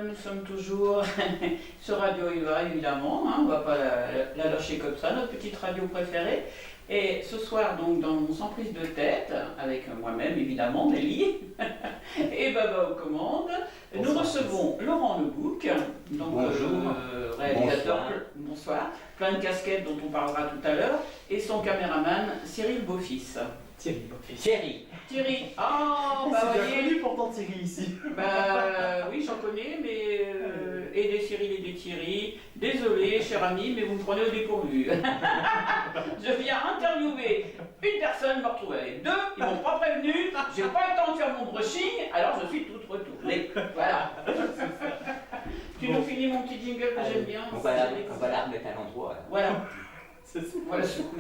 nous sommes toujours sur Radio Eva, évidemment, hein, on ne va pas la lâcher comme ça, notre petite radio préférée. Et ce soir, donc, dans Sans prise de tête, avec moi-même, évidemment, Nelly, et Baba aux commandes, nous recevons Laurent Lebouc, donc réalisateur, bonsoir, plein de casquettes dont on parlera tout à l'heure, et son caméraman Cyril Beaufils. Thierry. Ah, bah c'est bien connu pourtant Thierry ici. Bah oui, j'en connais, mais et des Cyril et des Thierry. Désolé, cher ami, mais vous me prenez au dépourvu. Je viens interviewer une personne, me retrouver avec deux, ils m'ont pas prévenu, j'ai pas le temps de faire mon brushing, alors je suis toute retournée. Voilà. Tu nous finis mon petit jingle que j'aime bien. On va la remettre à l'endroit. Voilà. C'est ça. Voilà ce coup.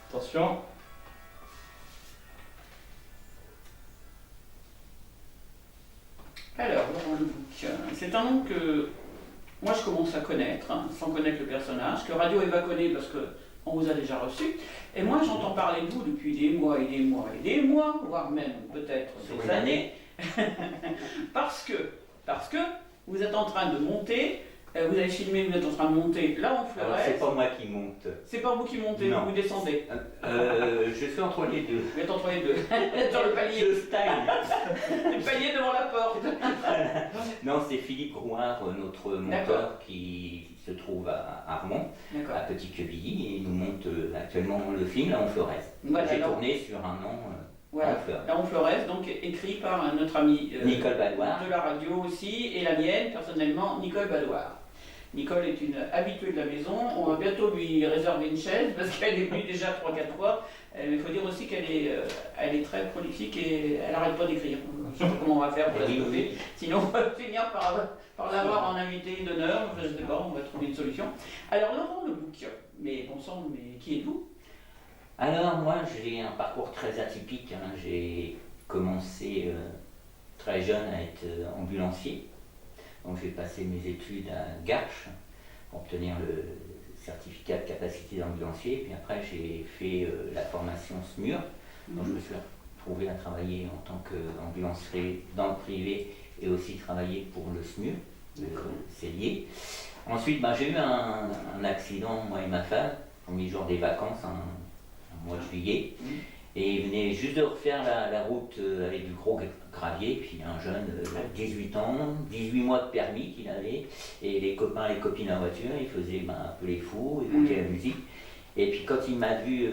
Attention. Alors, Laurent Lebouc, c'est un nom que moi je commence à connaître, hein, sans connaître le personnage, que Radio Eva connaît parce qu'on vous a déjà reçu. Et moi j'entends parler de vous depuis des mois et des mois et des mois, voire même peut-être des années, parce que vous êtes en train de monter, vous avez filmé, vous êtes en train de monter là en Fleurès. C'est pas moi qui monte. C'est pas vous qui montez, Non. vous descendez. Je suis entre les deux. Vous êtes entre les deux, sur le palier. Je style. Le palier devant la porte. Non, c'est Philippe Rouard, notre monteur qui se trouve à Armand, à Petit-Quevilly, et il nous monte actuellement le film là en Fleurès. Voilà, j'ai tourné sur un an voilà, en Fleurès. là en Fleurès, donc écrit par notre ami Nicole Badoir. De la radio aussi, et la mienne, personnellement, Nicole Badoir. Nicole est une habituée de la maison, on va bientôt lui réserver une chaise parce qu'elle est venue déjà 3-4 fois. Il faut dire aussi qu'elle est très prolifique et elle n'arrête pas d'écrire. Je ne sais pas comment on va faire pour la stopper, sinon on va finir par l'avoir en invité d'honneur, je ne sais pas, on va trouver une solution. Alors Laurent Lebouc, mais bon sang, mais qui êtes-vous? Alors moi j'ai un parcours très atypique, hein. J'ai commencé très jeune à être ambulancier. Donc j'ai passé mes études à Garches pour obtenir le certificat de capacité d'ambulancier. Puis après j'ai fait la formation SMUR. Donc je me suis retrouvé à travailler en tant qu'ambulancier dans le privé et aussi travailler pour le SMUR, c'est lié. Ensuite j'ai eu un accident, moi et ma femme, premier jour des vacances, en mois de juillet. Et il venait juste de refaire la route avec du gros gravier, puis un jeune, 18 ans, 18 mois de permis qu'il avait, et les copains et les copines en voiture, il faisait un peu les fous, écoutait la musique. Et puis quand il m'a vu,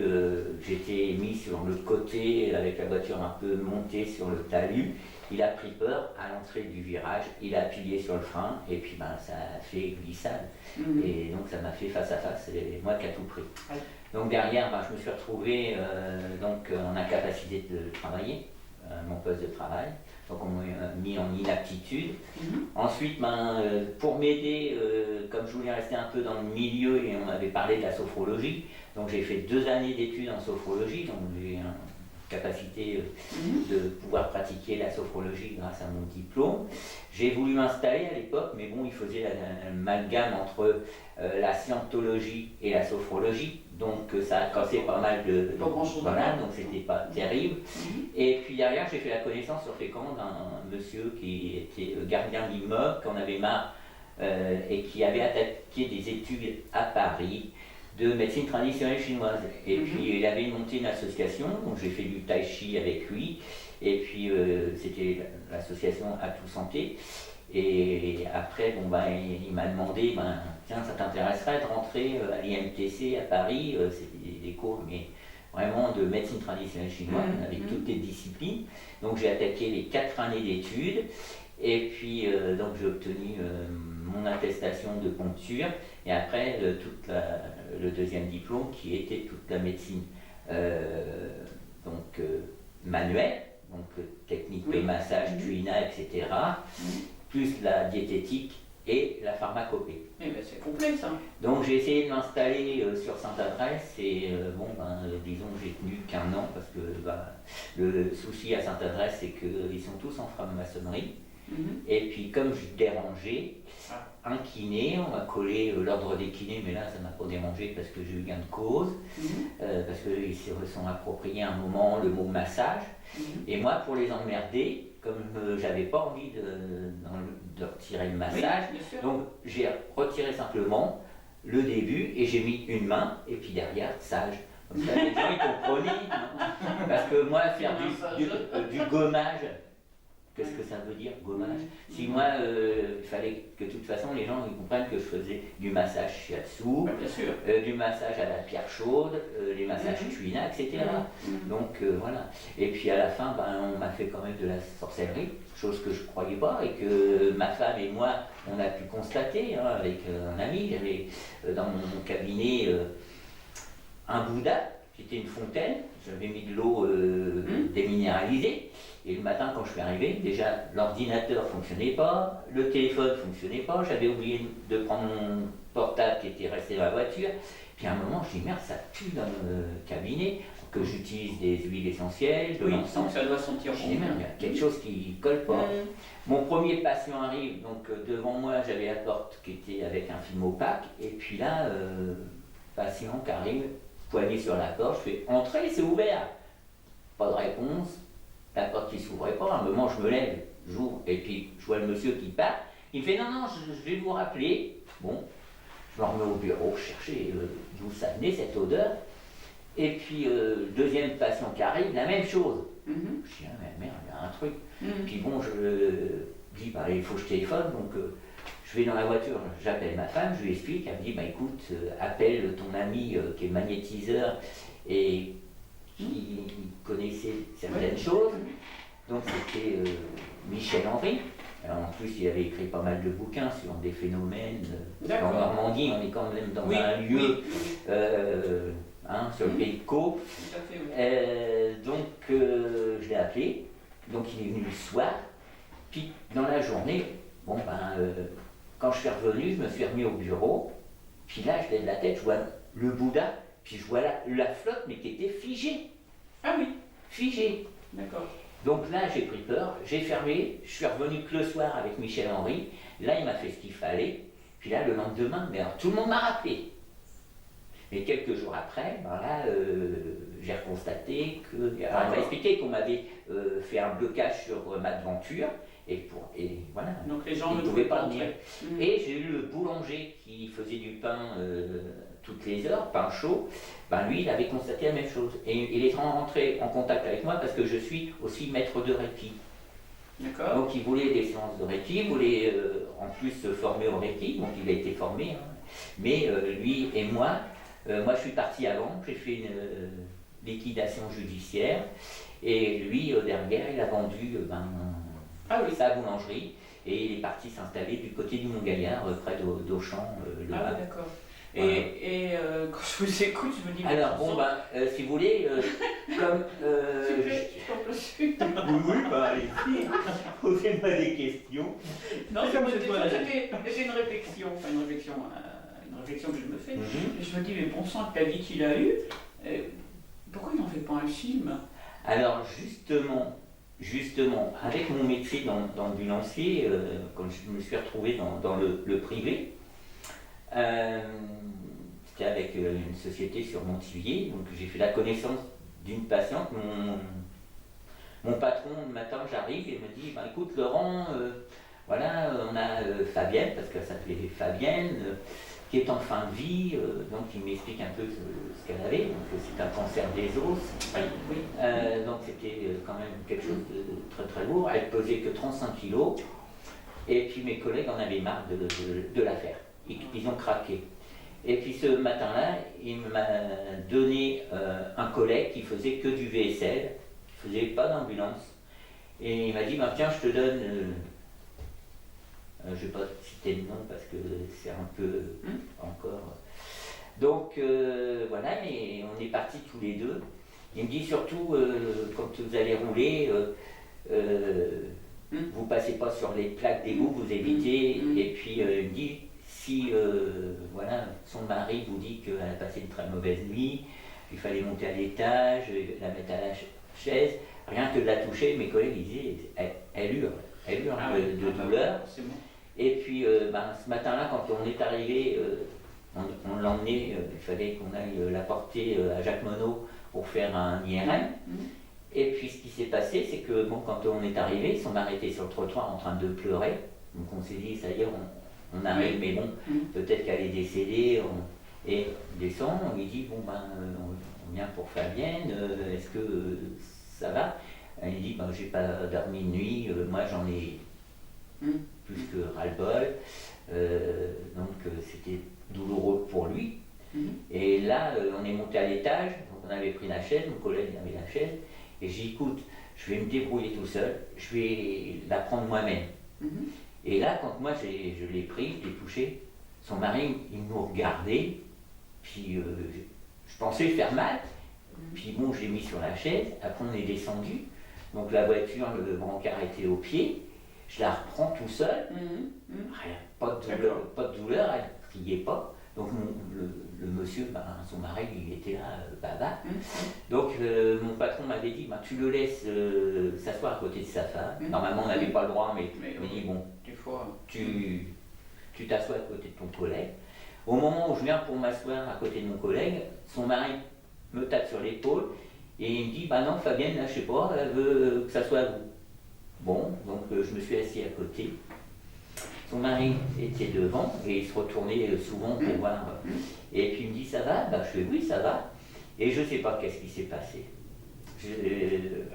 j'étais mis sur le côté, avec la voiture un peu montée sur le talus, il a pris peur à l'entrée du virage, il a appuyé sur le frein, et puis ça a fait glissade. Et donc ça m'a fait face à face, c'est moi qui a tout pris. Donc derrière, je me suis retrouvé en incapacité de travailler, mon poste de travail. Donc on m'a mis en inaptitude. Ensuite, pour m'aider, comme je voulais rester un peu dans le milieu et on m'avait parlé de la sophrologie, donc j'ai fait 2 années d'études en sophrologie, donc j'ai une capacité de pouvoir pratiquer la sophrologie grâce à mon diplôme. J'ai voulu m'installer à l'époque, mais bon, il faisait l'amalgame entre la scientologie et la sophrologie, donc ça a cassé pas mal de... Voilà, donc c'était pas terrible. Et puis derrière, j'ai fait la connaissance sur les commandes d'un monsieur qui était gardien d'immeuble, qu'on avait marre, et qui avait attaqué des études à Paris de médecine traditionnelle chinoise. Et puis il avait monté une association, donc j'ai fait du tai chi avec lui, et puis c'était l'association Atout Santé. Et après, il m'a demandé, tiens, ça t'intéresserait de rentrer à l'IMTC à Paris, c'était des cours, mais vraiment de médecine traditionnelle chinoise, avec toutes les disciplines. Donc j'ai attaqué les 4 années d'études, et puis donc j'ai obtenu mon attestation de poncture, et après le deuxième diplôme qui était toute la médecine manuelle, donc technique de massage, tuina, etc., plus la diététique et la pharmacopée. Eh ben c'est complet ça. Donc j'ai essayé de m'installer sur Sainte-Adresse et disons que j'ai tenu qu'un an parce que le souci à Sainte-Adresse c'est qu'ils sont tous en franc-maçonnerie. Et puis comme je dérangeais, un kiné, on m'a collé l'ordre des kinés, mais là ça m'a pas dérangé parce que j'ai eu gain de cause, parce qu'ils se sont appropriés à un moment le mot massage. Et moi pour les emmerder, comme j'avais pas envie de retirer le massage, oui, donc j'ai retiré simplement le début et j'ai mis une main et puis derrière sage. Comme ça les gens ils comprenaient. Parce que moi faire du gommage, qu'est-ce que ça veut dire, gommage? Si moi, il fallait que de toute façon les gens ils comprennent que je faisais du massage shiatsu, du massage à la pierre chaude, les massages tuina, etc. Donc voilà. Et puis à la fin, on m'a fait quand même de la sorcellerie, chose que je ne croyais pas et que ma femme et moi, on a pu constater avec un ami. J'avais dans mon cabinet un Bouddha, qui était une fontaine, j'avais mis de l'eau déminéralisée. Et le matin, quand je suis arrivé, déjà l'ordinateur ne fonctionnait pas, le téléphone ne fonctionnait pas, j'avais oublié de prendre mon portable qui était resté dans la voiture. Puis à un moment, je dis merde, ça pue dans le cabinet, que j'utilise des huiles essentielles, de l'encens. Ça doit sentir Je dis merde, il y a quelque chose qui ne colle pas. Mon premier patient arrive, donc devant moi, j'avais la porte qui était avec un film opaque, et puis là, patient qui arrive, poignet sur la porte, je fais entrer, c'est ouvert. Pas de réponse. La porte qui ne s'ouvrait pas, à un moment je me lève, j'ouvre, et puis je vois le monsieur qui part. Il me fait non, je vais vous rappeler. Bon, je me remets au bureau, je cherchais d'où ça venait cette odeur. Et puis deuxième patient qui arrive, la même chose. Je dis ah mais merde, il y a un truc. Puis bon, je dis il faut que je téléphone, donc je vais dans la voiture, j'appelle ma femme, je lui explique, elle me dit écoute, appelle ton ami qui est magnétiseur et qui connaissait certaines choses. Donc c'était Michel Henry. Alors, en plus, il avait écrit pas mal de bouquins sur des phénomènes. En Normandie, on est quand même dans un lieu sur le pays de Caux. Donc je l'ai appelé. Donc il est venu le soir. Puis dans la journée, quand je suis revenu, je me suis remis au bureau. Puis là, je lève la tête, je vois le Bouddha. Puis je vois la flotte, mais qui était figée. Ah oui. Figée. D'accord. Donc là, j'ai pris peur, j'ai fermé, je suis revenu que le soir avec Michel Henry. Là, il m'a fait ce qu'il fallait. Puis là, le lendemain, tout le monde m'a rappelé. Et quelques jours après, j'ai reconstaté que... Alors, il m'a expliqué qu'on m'avait fait un blocage sur ma devanture. Et voilà. Donc les gens ne pouvaient pas venir. Et j'ai eu le boulanger qui faisait du pain toutes les heures, pain chaud. Lui, il avait constaté la même chose. Et il est rentré en contact avec moi parce que je suis aussi maître de Reiki. D'accord. Donc il voulait des séances de Reiki, il voulait en plus se former au Reiki, donc il a été formé. Mais lui et moi, moi je suis parti avant, j'ai fait une liquidation judiciaire. Et lui, derrière, il a vendu sa boulangerie et il est parti s'installer du côté du Mont-Gaillard, près d'Auchan. D'accord. Et quand je vous écoute, je me dis... Alors si vous voulez, comme... je t'en place une. Oui, allez-y, posez-moi des questions. Non, j'ai une réflexion, une réflexion que je me fais. Et je me dis, mais bon sang, la vie qu'il a eue, pourquoi il n'en fait pas un film? Alors justement, avec mon métier dans le bilancier, quand je me suis retrouvé dans le privé, c'était avec une société sur Montivier, donc j'ai fait la connaissance d'une patiente. Mon patron, le matin, j'arrive et me dit écoute Laurent, on a Fabienne, parce qu'elle s'appelait Fabienne, qui est en fin de vie, donc il m'explique un peu ce qu'elle avait, donc c'est un cancer des os, donc c'était quand même quelque chose de très très lourd. Elle pesait que 35 kilos, et puis mes collègues en avaient marre de l'affaire, ils ont craqué. Et puis ce matin-là, il m'a donné un collègue qui faisait que du VSL, qui faisait pas d'ambulance, et il m'a dit tiens, je te donne... je ne vais pas citer le nom parce que c'est un peu encore... Donc voilà, et on est partis tous les deux. Il me dit surtout, quand vous allez rouler, vous ne passez pas sur les plaques d'égout, vous évitez. Et puis il me dit, si voilà, son mari vous dit qu'elle a passé une très mauvaise nuit, il fallait monter à l'étage, la mettre à la chaise, rien que de la toucher, mes collègues disaient, elle hurle Ah de, oui, de ah bah, douleur. forcément. Et puis ce matin-là, quand on est arrivé, on l'a emmené, il fallait qu'on aille la porter à Jacques Monod pour faire un IRM. Et puis ce qui s'est passé, c'est que bon, quand on est arrivé, son mari était sur le trottoir en train de pleurer. Donc on s'est dit, ça y est, on arrive, mais bon, peut-être qu'elle est décédée. Et on descend, on lui dit, bon ben, on vient pour Fabienne, est-ce que ça va? Elle dit, ben, j'ai pas dormi de nuit, moi j'en ai plus que ras-le-bol. Donc c'était douloureux pour lui. Et là, on est monté à l'étage, donc on avait pris la chaise, mon collègue avait la chaise, et j'ai dit, écoute, je vais me débrouiller tout seul, je vais la prendre moi-même. Et là, quand moi je l'ai pris, je l'ai touché, son mari, il nous regardait, puis je pensais faire mal, puis bon, je l'ai mis sur la chaise, après on est descendu, donc la voiture, le brancard était au pied, je la reprends tout seul, rien, pas de douleur, elle ne criait pas. Donc le monsieur, ben, son mari, il était là, baba. Donc mon patron m'avait dit, ben, tu le laisses s'asseoir à côté de sa femme. Normalement on n'avait pas le droit, mais il m'a dit, bon, tu t'assois à côté de ton collègue. Au moment où je viens pour m'asseoir à côté de mon collègue, son mari me tape sur l'épaule et il me dit, bah non Fabienne, là je sais pas, elle veut que ça soit à vous. Bon, donc je me suis assis à côté. Son mari était devant et il se retournait souvent pour voir. Et puis il me dit, ça va? Bah, je fais, oui, ça va. Et je ne sais pas qu'est-ce qui s'est passé.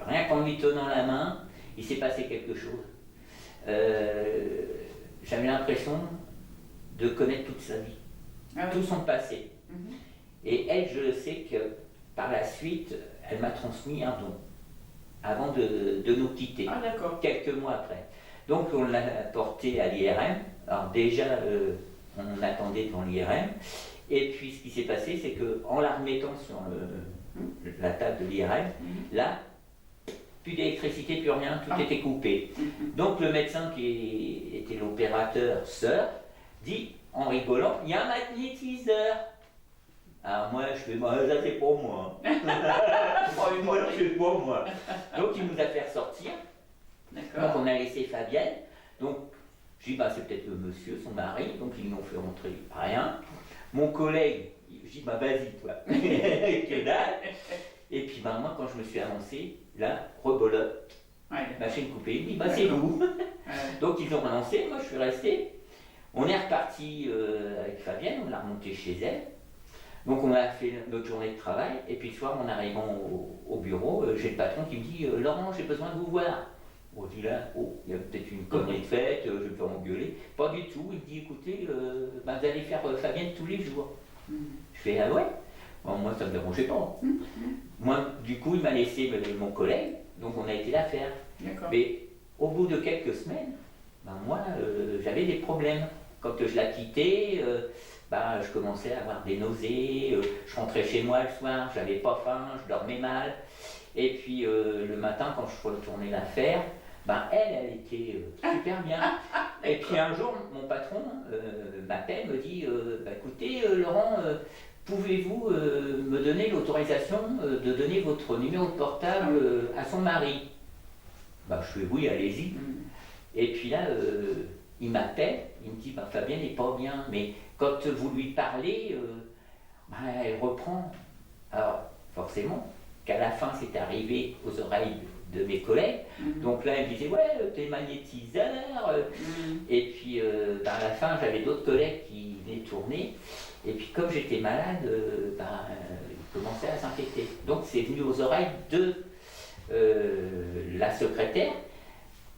Rien qu'en lui tenant la main, il s'est passé quelque chose. J'avais l'impression de connaître toute sa vie, tout son passé. Et elle, je sais que par la suite, elle m'a transmis un don avant de nous quitter, quelques mois après. Donc on l'a porté à l'IRM. Alors déjà, on attendait devant l'IRM. Et puis ce qui s'est passé, c'est qu'en la remettant sur la table de l'IRM, là, plus d'électricité, plus rien, tout était coupé. Donc le médecin qui était l'opérateur sœur dit, en rigolant, il y a un magnétiseur. Alors moi, je fais, moi, ça c'est pour moi. Moi, c'est pour moi. Donc il nous a fait ressortir. Donc on a laissé Fabienne. Donc je dis, bah, c'est peut-être le monsieur, son mari. Donc ils m'ont fait rentrer, rien. Mon collègue, je dis, bah vas-y toi. Que dalle. Et puis bah, moi, quand je me suis avancé, là, rebolote. Machine coupée, il me dit, bah c'est vous. Donc ils ont relancé, moi je suis resté. On est reparti avec Fabienne, on l'a remonté chez elle. Donc on a fait notre journée de travail, et puis le soir, en arrivant au bureau, j'ai le patron qui me dit, Laurent, j'ai besoin de vous voir. On dit là, oh, il y a peut-être une connerie de fête, je vais me faire engueuler. Pas du tout, il me dit, écoutez, bah, vous allez faire Fabienne tous les jours. Je fais, ah ouais? Bon, moi ça ne me dérangeait pas. Moi, du coup, il m'a laissé mon collègue, donc on a été la faire. Mais au bout de quelques semaines, ben, moi, j'avais des problèmes. Quand je la quittais, ben, je commençais à avoir des nausées, je rentrais chez moi le soir, j'avais pas faim, je dormais mal. Et puis le matin, quand je retournais la faire, ben, elle était super bien. Et puis un jour, mon patron m'appelle, me dit, bah, écoutez Laurent, pouvez-vous me donner l'autorisation de donner votre numéro de portable à son mari? Ben, je fais oui, allez-y. Et puis là, il m'appelle, il me dit, bah, Fabienne n'est pas bien, mais quand vous lui parlez, bah, elle reprend. Alors, forcément, qu'à la fin, c'est arrivé aux oreilles de mes collègues. Donc là, elle me disait, ouais, t'es magnétiseur. Et puis, bah, à la fin, j'avais d'autres collègues qui venaient tourner. Et puis, comme j'étais malade, bah, ils commençaient à s'inquiéter. Donc, c'est venu aux oreilles de la secrétaire,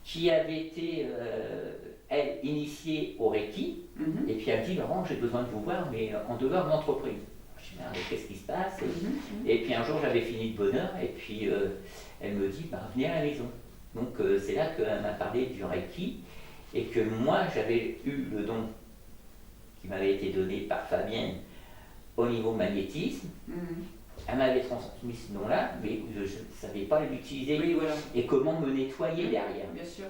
qui avait été, elle, initiée au Reiki, et puis elle me dit, Laurent, j'ai besoin de vous voir, mais en dehors de l'entreprise. Je dis, merde, qu'est-ce qui se passe? Et puis un jour, j'avais fini de bonne heure, et puis elle me dit, bah, venez à la maison. Donc c'est là qu'elle m'a parlé du Reiki, et que moi, j'avais eu le don qui m'avait été donné par Fabienne au niveau magnétisme. Elle m'avait transmis ce nom-là, mais je ne savais pas l'utiliser et comment me nettoyer derrière. Bien sûr.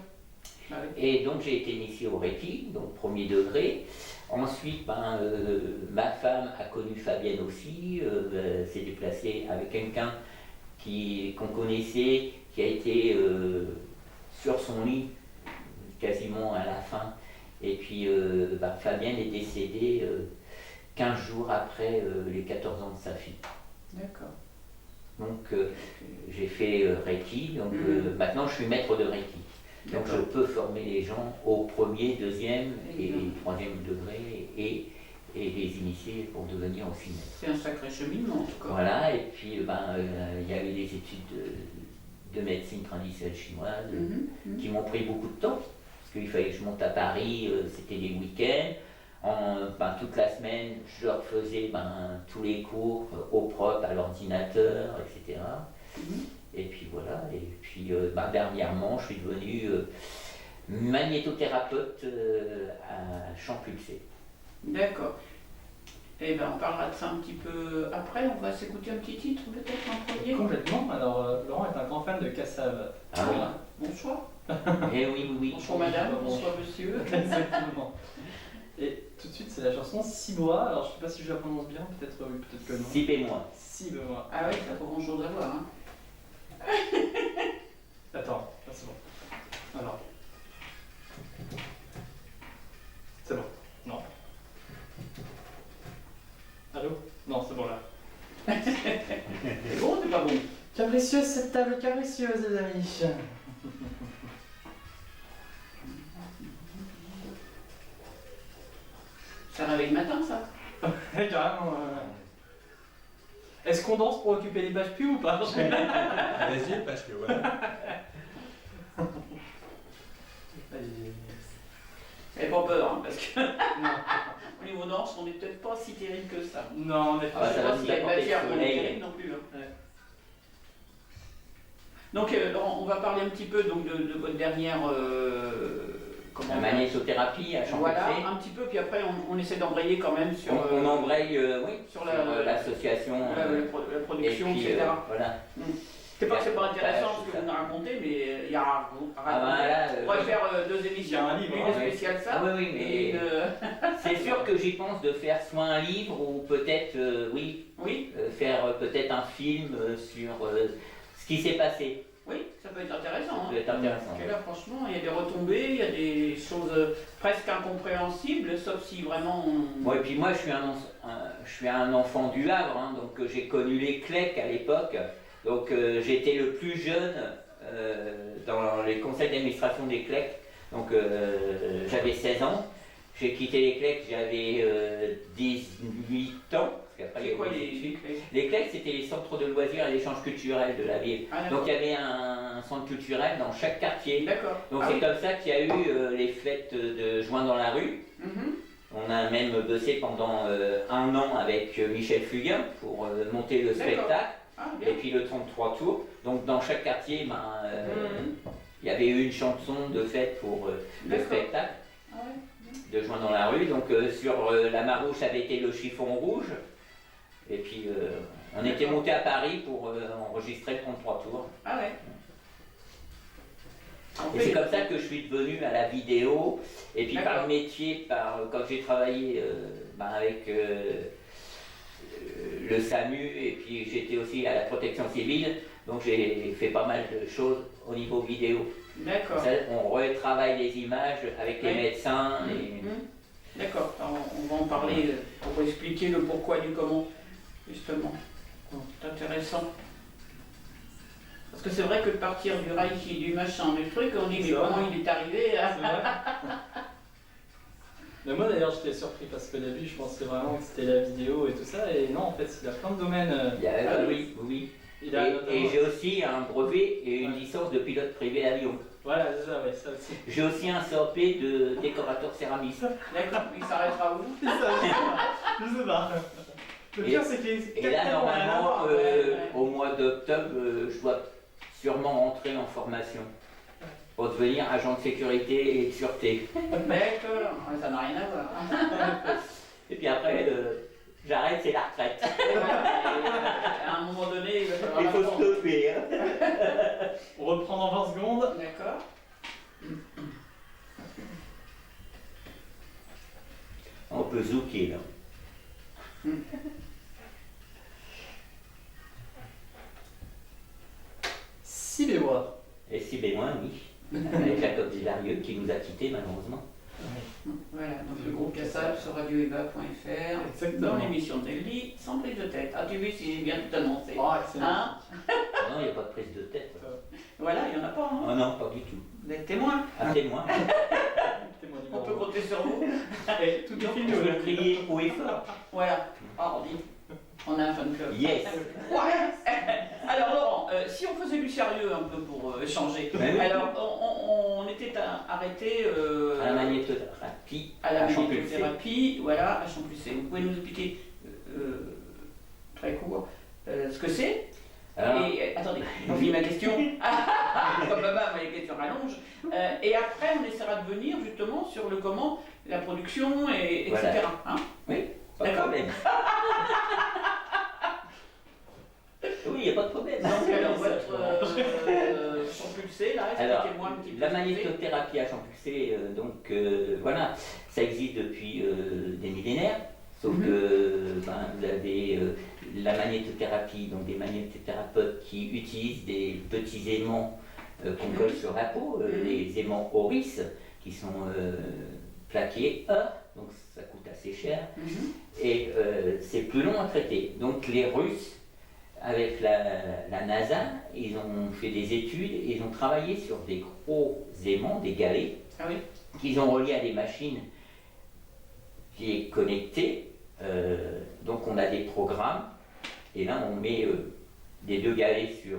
Et donc j'ai été initié au Reiki, donc premier degré. Ensuite, ma femme a connu Fabienne aussi, s'est déplacée avec quelqu'un qu'on connaissait, qui a été sur son lit quasiment à la fin. Et puis Fabienne est décédée 15 jours après les 14 ans de sa fille. D'accord. Donc j'ai fait Reiki, donc maintenant je suis maître de Reiki. Donc je peux former les gens au premier, deuxième et troisième degré et les initier pour devenir aussi maître. C'est un sacré cheminement en tout cas. Voilà, et puis il y a eu des études de médecine traditionnelle chinoise qui m'ont pris beaucoup de temps, parce qu'il fallait que je monte à Paris, c'était les week-ends. Toute la semaine, je leur faisais tous les cours au propre, à l'ordinateur, etc. Et puis voilà, et puis dernièrement, je suis devenu magnétothérapeute à champ pulsé. D'accord. Eh bien, on parlera de ça un petit peu après. On va s'écouter un petit titre, peut-être en premier. Complètement. Alors, Laurent est un grand fan de Cassave. Ah oui. Bonsoir. Eh oui. Bonsoir madame, bonsoir monsieur. Exactement. Et tout de suite, c'est la chanson Cibois. Alors, je ne sais pas si je la prononce bien, peut-être oui, peut-être que non. Cipez-moi. Cibois. Ah oui, ça n'a pas grand chose à voir. Hein. Attends, c'est bon. Alors. C'est bon. Non. Allô? Non, c'est bon là. C'est bon ou c'est pas bon? Capricieuse cette table, capricieuse les amis. Ça réveille le matin ça? Carrément. Est-ce qu'on danse pour occuper les pages pubs ou pas? Vas-y, parce que voilà. N'ayez pas peur, hein, parce que Non. au niveau danse, on n'est peut-être pas si terrible que ça. Non, on est Ah, pas. Je sais ça pas va s'il nous y a une apporter matière le pour le soleil. terrible non plus. Hein. Ouais. Donc, Laurent, on va parler un petit peu donc, de votre dernière. La magnétothérapie à champ Voilà, pulsé. un petit peu, puis après on essaie d'embrayer quand même sur. On embraye sur sur la- l'association. la production, et puis, etc. Voilà. C'est pas que c'est pas intéressant Ouais, ce que c'est vous nous racontez, mais il y a à Ah raconter. là, On pourrait faire deux émissions, il y a un livre, une hein, spéciale ça, Ah oui, et mais une. c'est sûr que j'y pense de faire soit un livre ou peut-être, Oui, faire peut-être un film sur ce qui s'est passé. oui, ça peut être intéressant. Ça Hein. peut être intéressant. Parce que là, franchement, il y a des retombées, il y a des choses presque incompréhensibles, sauf si vraiment on. Bon, et puis moi, je suis un enfant du Havre, hein, donc j'ai connu les Clecques à l'époque. Donc j'étais le plus jeune dans les conseils d'administration des Clecques. Donc j'avais 16 ans. J'ai quitté les Clecques, j'avais 18 ans. Parce qu'après, il y C'est a quoi eu des les études. clés? Les Clecques, c'était les centres de loisirs et d'échanges culturels de la ville. Ah, Donc d'accord. il y avait un centre culturel dans chaque quartier. D'accord. Donc Ah c'est oui. comme ça qu'il y a eu les fêtes de juin dans la rue. Mhm. On a même bossé pendant un an avec Michel Fugain pour monter le D'accord. spectacle. Ah, Et bien. puis le 33 tours. Donc dans chaque quartier, Mhm. il y avait eu une chanson de fête pour le D'accord. spectacle Ah ouais. de juin dans la rue. Donc sur la Marouche avait été le chiffon rouge. Et puis on était D'accord. monté à Paris pour enregistrer le 33 tours. Ah ouais. En Et fait, c'est comme ça que je suis devenu à la vidéo. Et puis par D'accord. métier, quand j'ai travaillé avec le SAMU et puis j'étais aussi à la protection civile, donc j'ai fait pas mal de choses au niveau vidéo. D'accord. Ça, on retravaille les images avec les Ouais. médecins. Et... Mhm. D'accord. Alors, on va en parler pour expliquer le pourquoi du comment, justement. C'est intéressant. Parce que c'est vrai que de partir du Reiki, du machin, du truc, on dit mais C'est vrai. comment il est arrivé à... C'est vrai. Mais moi d'ailleurs j'étais surpris parce qu'au début je pensais vraiment que c'était la vidéo et tout ça et non en fait il a plein de domaines. Il y a- Ah oui, oui. Il a Et notamment- j'ai aussi un brevet et une Ouais. licence de pilote privé d'avion. Voilà c'est ça, ouais, ça aussi. J'ai aussi un COP de décorateur céramiste. D'accord, il s'arrêtera où? C'est ça, je sais pas. Le pire c'est qu'il Et là, normalement, ouais. au mois d'octobre, je dois sûrement rentrer en formation pour devenir agent de sécurité et de sûreté. D'accord, ouais, ça n'a rien à voir. Et puis après, j'arrête, c'est la retraite. À un moment donné, il va falloir Il faut apprendre. stopper. Hein. On reprend dans 20 secondes. D'accord. Donc peu zouké là. Si bémoire. Et si bémoin, oui. Avec Jacob Desvarieux qui nous a quittés malheureusement. Voilà, donc le groupe Cassab sur radioeva.fr. Exactement. Dans l'émission de Nelly, sans prise de tête. Ah, tu vois si j'ai bien tout annoncé. Oh, excellent. Hein? Non, il n'y a pas de prise de tête. Voilà, il n'y en a pas. Hein? Oh non, pas du tout. Vous êtes témoin. Un témoin. Témoin On peut numéro compter sur vous. Et tout est Je fini. veux crier haut et fort. Voilà. Ah, on dit. On a un fan club. Yes. Ouais. Alors Laurent, si on faisait du sérieux un peu pour échanger, Ben oui. alors on était arrêté À la magnétothérapie, à la à Champulcé. magnétothérapie, voilà, à Champulcé. Vous pouvez nous expliquer très court ce que c'est? Alors, Et attendez, on finit ma question. Comme maman, les questions rallongent. Et après, on essaiera de venir justement sur le comment, la production, et, etc. Voilà. Hein? oui, pas de D'accord. problème. Oui, il n'y a pas de problème. Donc alors ça, votre Champulcé, là, Alors, expliquez-moi un petit peu. la ce que c'est. magnétothérapie à Champulcé, voilà, ça existe depuis des millénaires, sauf que vous avez la magnétothérapie, donc des magnétothérapeutes qui utilisent des petits aimants qu'on colle sur la peau, les aimants Oris, qui sont plaqués donc ça coûte assez cher, et c'est plus long à traiter. Donc les Russes, avec la NASA, ils ont fait des études, ils ont travaillé sur des gros aimants, des galets, Ah oui. qu'ils ont reliés à des machines qui est connectée. Donc on a des programmes, et là on met des deux galets sur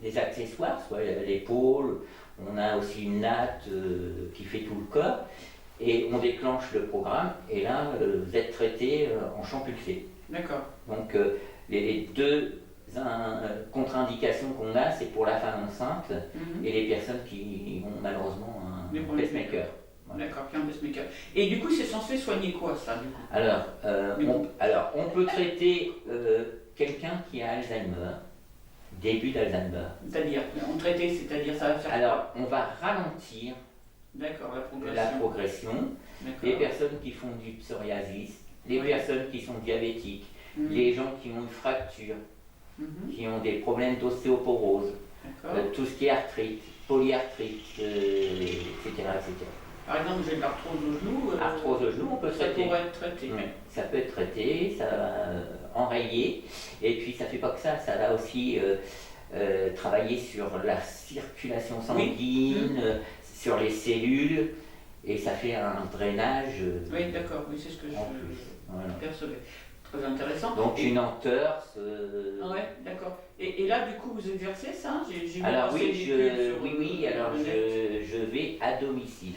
des accessoires, soit l'épaule, on a aussi une natte qui fait tout le corps, et on déclenche le programme, et là vous êtes traité en Champulcé. D'accord. Donc les deux contre-indications qu'on a, c'est pour la femme enceinte et les personnes qui ont malheureusement Des un problèmes. pacemaker. Voilà. D'accord, qui est un pacemaker. Et du coup, c'est censé soigner quoi, ça, du coup? Alors, on peut traiter quelqu'un qui a Alzheimer, début d'Alzheimer. C'est-à-dire, on traitait, c'est-à-dire, ça va faire Alors, on va ralentir D'accord, la progression. la progression. D'accord. Les personnes qui font du psoriasis, les Oui. personnes qui sont diabétiques, Mhm. les gens qui ont une fracture, Mhm. qui ont des problèmes d'ostéoporose, D'accord. tout ce qui est arthrite, polyarthrite, etc., etc. Par exemple, j'ai de l'arthrose au genou. Arthrose au genou, on peut Ça traiter. pourrait être traité. Ça peut être traité, ça va enrayer, et puis ça fait pas que ça, ça va aussi travailler sur la circulation sanguine, sur les cellules, et ça fait un drainage Oui, d'accord, oui, c'est ce que en plus. je Voilà. percevais. Très intéressant. Donc Et- une entorse. Ouais, d'accord. Et là, du coup, vous exercez ça? J'ai vu Alors passer oui, des pubs sur, oui, alors le net. je vais à domicile.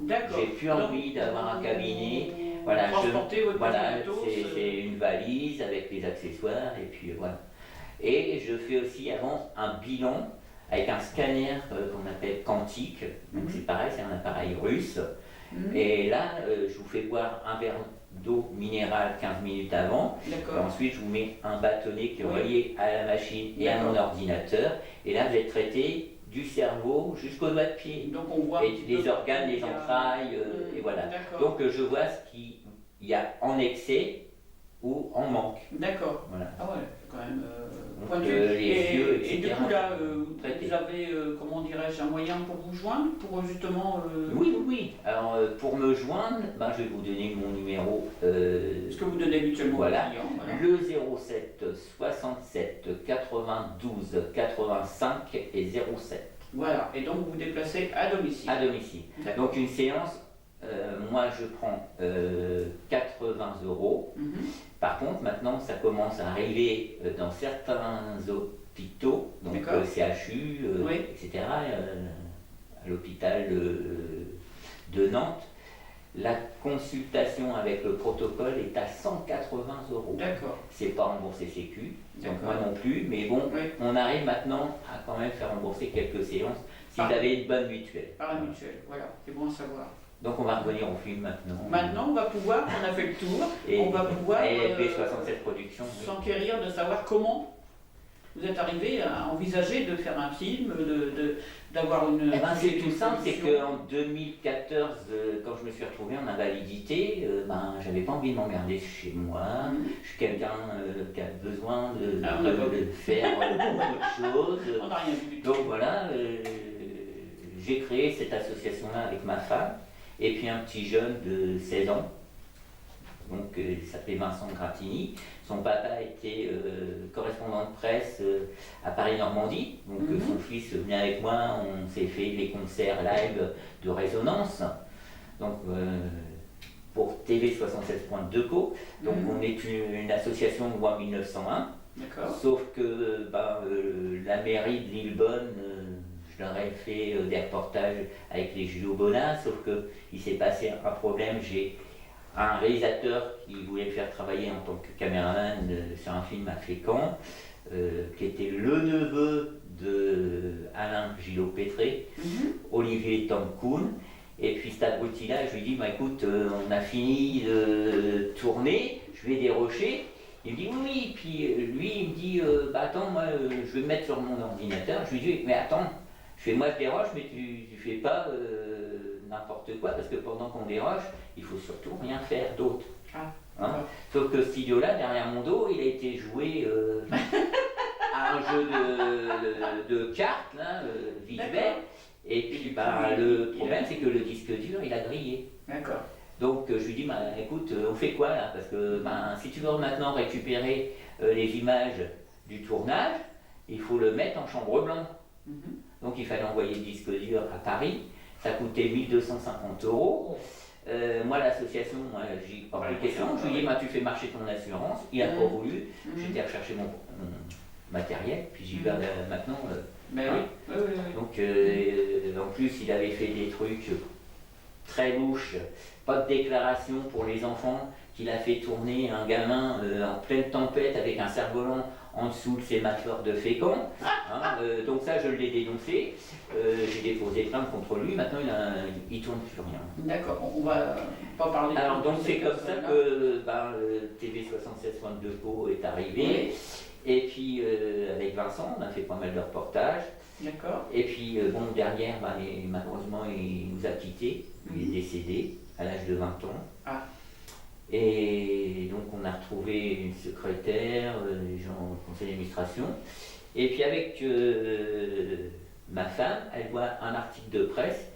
D'accord. J'ai plus envie Donc, d'avoir un vous- cabinet. vous Voilà, transportez votre Voilà, matos, c'est une valise avec les accessoires, et puis voilà. Et je fais aussi avant un bilan avec un scanner qu'on appelle quantique. Donc c'est pareil, c'est un appareil russe. Mhm. Et là, je vous fais boire un verre d'eau minérale 15 minutes avant. Et D'accord. ensuite, je vous mets un bâtonnet qui est Oui. relié à la machine et à mon D'accord. ordinateur. Et là, vous êtes traité du cerveau jusqu'au doigt de pied. Donc on voit un Et petit les peu organes, les il y a- entrailles, et voilà. D'accord. Donc je vois ce qu'il y a en excès ou en manque. D'accord. Voilà. Ah ouais, c'est quand même Donc, pointu. les yeux, Et du etc. coup là, Traité. vous avez, comment dirais-je, un moyen pour vous joindre, pour justement... Oui, oui, oui. Alors pour me joindre, je vais vous donner mon numéro. Ce que vous donnez habituellement Voilà. aux clients. Voilà. Le 07 67 92 85 et 07 Voilà. Et donc vous vous déplacez à domicile. à domicile. D'accord. Donc une séance, moi je prends 80 €. Mhm. Par contre, maintenant, ça commence à arriver dans certains hôpitaux, donc D'accord. CHU, Oui. etc., à l'hôpital de Nantes. La consultation avec le protocole est à 180 €. D'accord. C'est pas remboursé Sécu, donc D'accord. moi non plus, mais bon, Oui. on arrive maintenant à quand même faire rembourser quelques séances si vous Par- avez une bonne mutuelle. Par la mutuelle. Voilà. C'est bon à savoir. Donc on va revenir au film maintenant. Maintenant, on va pouvoir, on a fait le tour, Et on va pouvoir ALP 67 Productions. oui. s'enquérir de savoir comment vous êtes arrivé à envisager de faire un film, d'avoir une... Eh ben, c'est tout simple, c'est solution. qu'en 2014, quand je me suis retrouvé en invalidité, j'avais pas envie de m'emmerder chez moi. Je suis quelqu'un qui a besoin Ah, on a pas de faire beaucoup de choses. On n'a rien vu du tout. Donc voilà, j'ai créé cette association-là avec ma femme et puis un petit jeune de 16 ans. Donc il s'appelait Vincent Gratini. Son papa était correspondant de presse à Paris-Normandie. Donc son fils venait avec moi, on s'est fait des concerts live de résonance. Donc pour TV 76.2 Co. Donc on est une association de loi 1901. D'accord. Sauf que la mairie de Lillebonne, je leur ai fait des reportages avec les Julio Bona, sauf qu'il s'est passé un problème. J'ai un réalisateur qui voulait me faire travailler en tant que caméraman sur un film à Fécamp, qui était le neveu de Alain Gillot-Pétré, Olivier Tankoun. Et puis cet abruti-là, je lui dis, écoute, on a fini de tourner, je vais dérocher. Il me dit oui, puis lui il me dit, attends, moi je vais me mettre sur mon ordinateur. Je lui dis, mais attends, moi je déroche, mais tu fais pas n'importe quoi, parce que pendant qu'on déroche, il faut surtout rien faire d'autre. Hein. Sauf que ce studio-là, derrière mon dos, il a été joué à un jeu de cartes, là, visuel. Et puis le problème, c'est que le disque dur, il a grillé. D'accord. Donc je lui dis, écoute, on fait quoi là? Parce que si tu veux maintenant récupérer les images du tournage, il faut le mettre en chambre blanc. Donc il fallait envoyer le disque dur à Paris, ça coûtait 1250 €. Moi l'association, j'ai pas pris question, je lui dis, tu fais marcher ton assurance, il n'a pas voulu, j'étais rechercher mon matériel, puis j'y vais maintenant. Mais oui. Donc en plus il avait fait des trucs très louches, pas de déclaration pour les enfants, qu'il a fait tourner un gamin en pleine tempête avec un cerf-volant en dessous de ses matelas de Fécamp. Donc ça je l'ai dénoncé, j'ai déposé plainte contre lui, maintenant il tourne plus rien. D'accord, on va pas parler. Alors donc c'est comme ça que TV 76.2 Co est arrivé. Et puis avec Vincent, on a fait pas mal de reportages. D'accord. Et puis derrière, malheureusement, il nous a quittés. Il est décédé à l'âge de 20 ans. Et donc on a retrouvé une secrétaire, des gens au conseil d'administration. Et puis avec ma femme, elle voit un article de presse.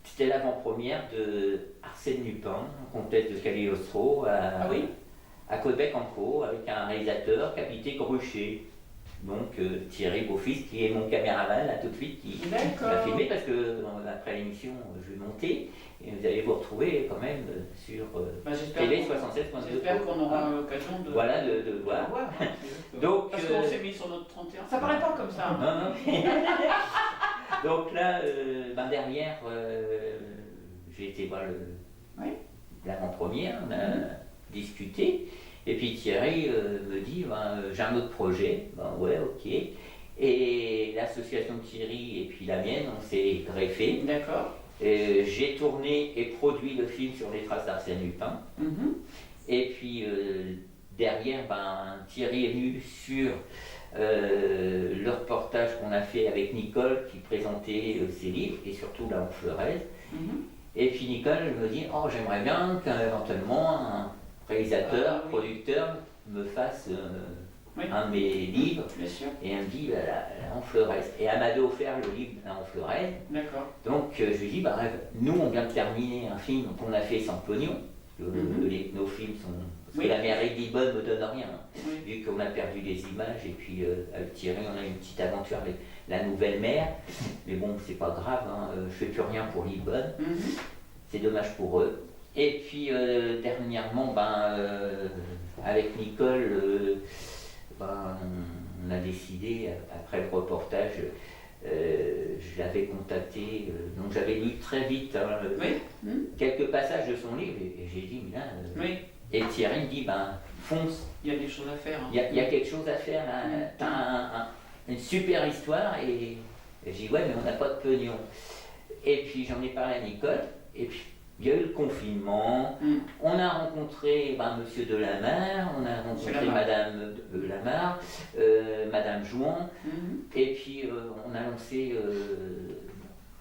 C'était l'avant-première de Arsène Lupin, comtesse de Cagliostro, à Québec-en-Caux, avec un réalisateur qui habitait Gruchet. Donc Thierry Beaufils, qui est mon caméraman là tout de suite, qui m'a filmé, parce que après l'émission je vais monter et vous allez vous retrouver quand même sur TV 76.2. J'espère qu'on aura l'occasion de voir. Donc, parce qu'on s'est mis sur notre 31. Ça paraît pas comme ça. Non. Donc là, derrière, j'ai été voir l'avant-première, on a discuté. Et puis Thierry me dit, j'ai un autre projet. Ouais, ok. Et l'association de Thierry et puis la mienne, on s'est greffés. D'accord. J'ai tourné et produit le film sur les traces d'Arsène Lupin. Et puis derrière, Thierry est venu sur le reportage qu'on a fait avec Nicole, qui présentait ses livres, et surtout là en Fleurez. Et puis Nicole me dit, j'aimerais bien qu'éventuellement un réalisateur, producteur, me fasse un de mes livres. Bien sûr. Et elle me dit, en Fleurez. Et elle m'avait offert le livre en Fleurez. D'accord. Donc je lui dis, nous on vient de terminer un film qu'on a fait sans pognon. Nos films sont... Parce que la mairie de Lillebonne ne me donne rien. Vu qu'on a perdu les images, et puis avec Thierry on a eu une petite aventure avec la nouvelle maire. Mais bon, c'est pas grave, je fais plus rien pour Lillebonne. C'est dommage pour eux. Et puis dernièrement, avec Nicole, on a décidé, après le reportage, je l'avais contacté, donc j'avais lu très vite quelques passages de son livre, et j'ai dit, mais là, et Thierry me dit, fonce. Il y a des choses à faire. Il y a quelque chose à faire, là. T'as une super histoire, et j'ai dit, ouais, mais on n'a pas de pognon. Et puis j'en ai parlé à Nicole, et puis il y a eu le confinement, Mm. on a rencontré Monsieur Delamarre, on a rencontré Lamarre. Madame Lamarre, Madame Jouan, Mhm. et puis on a lancé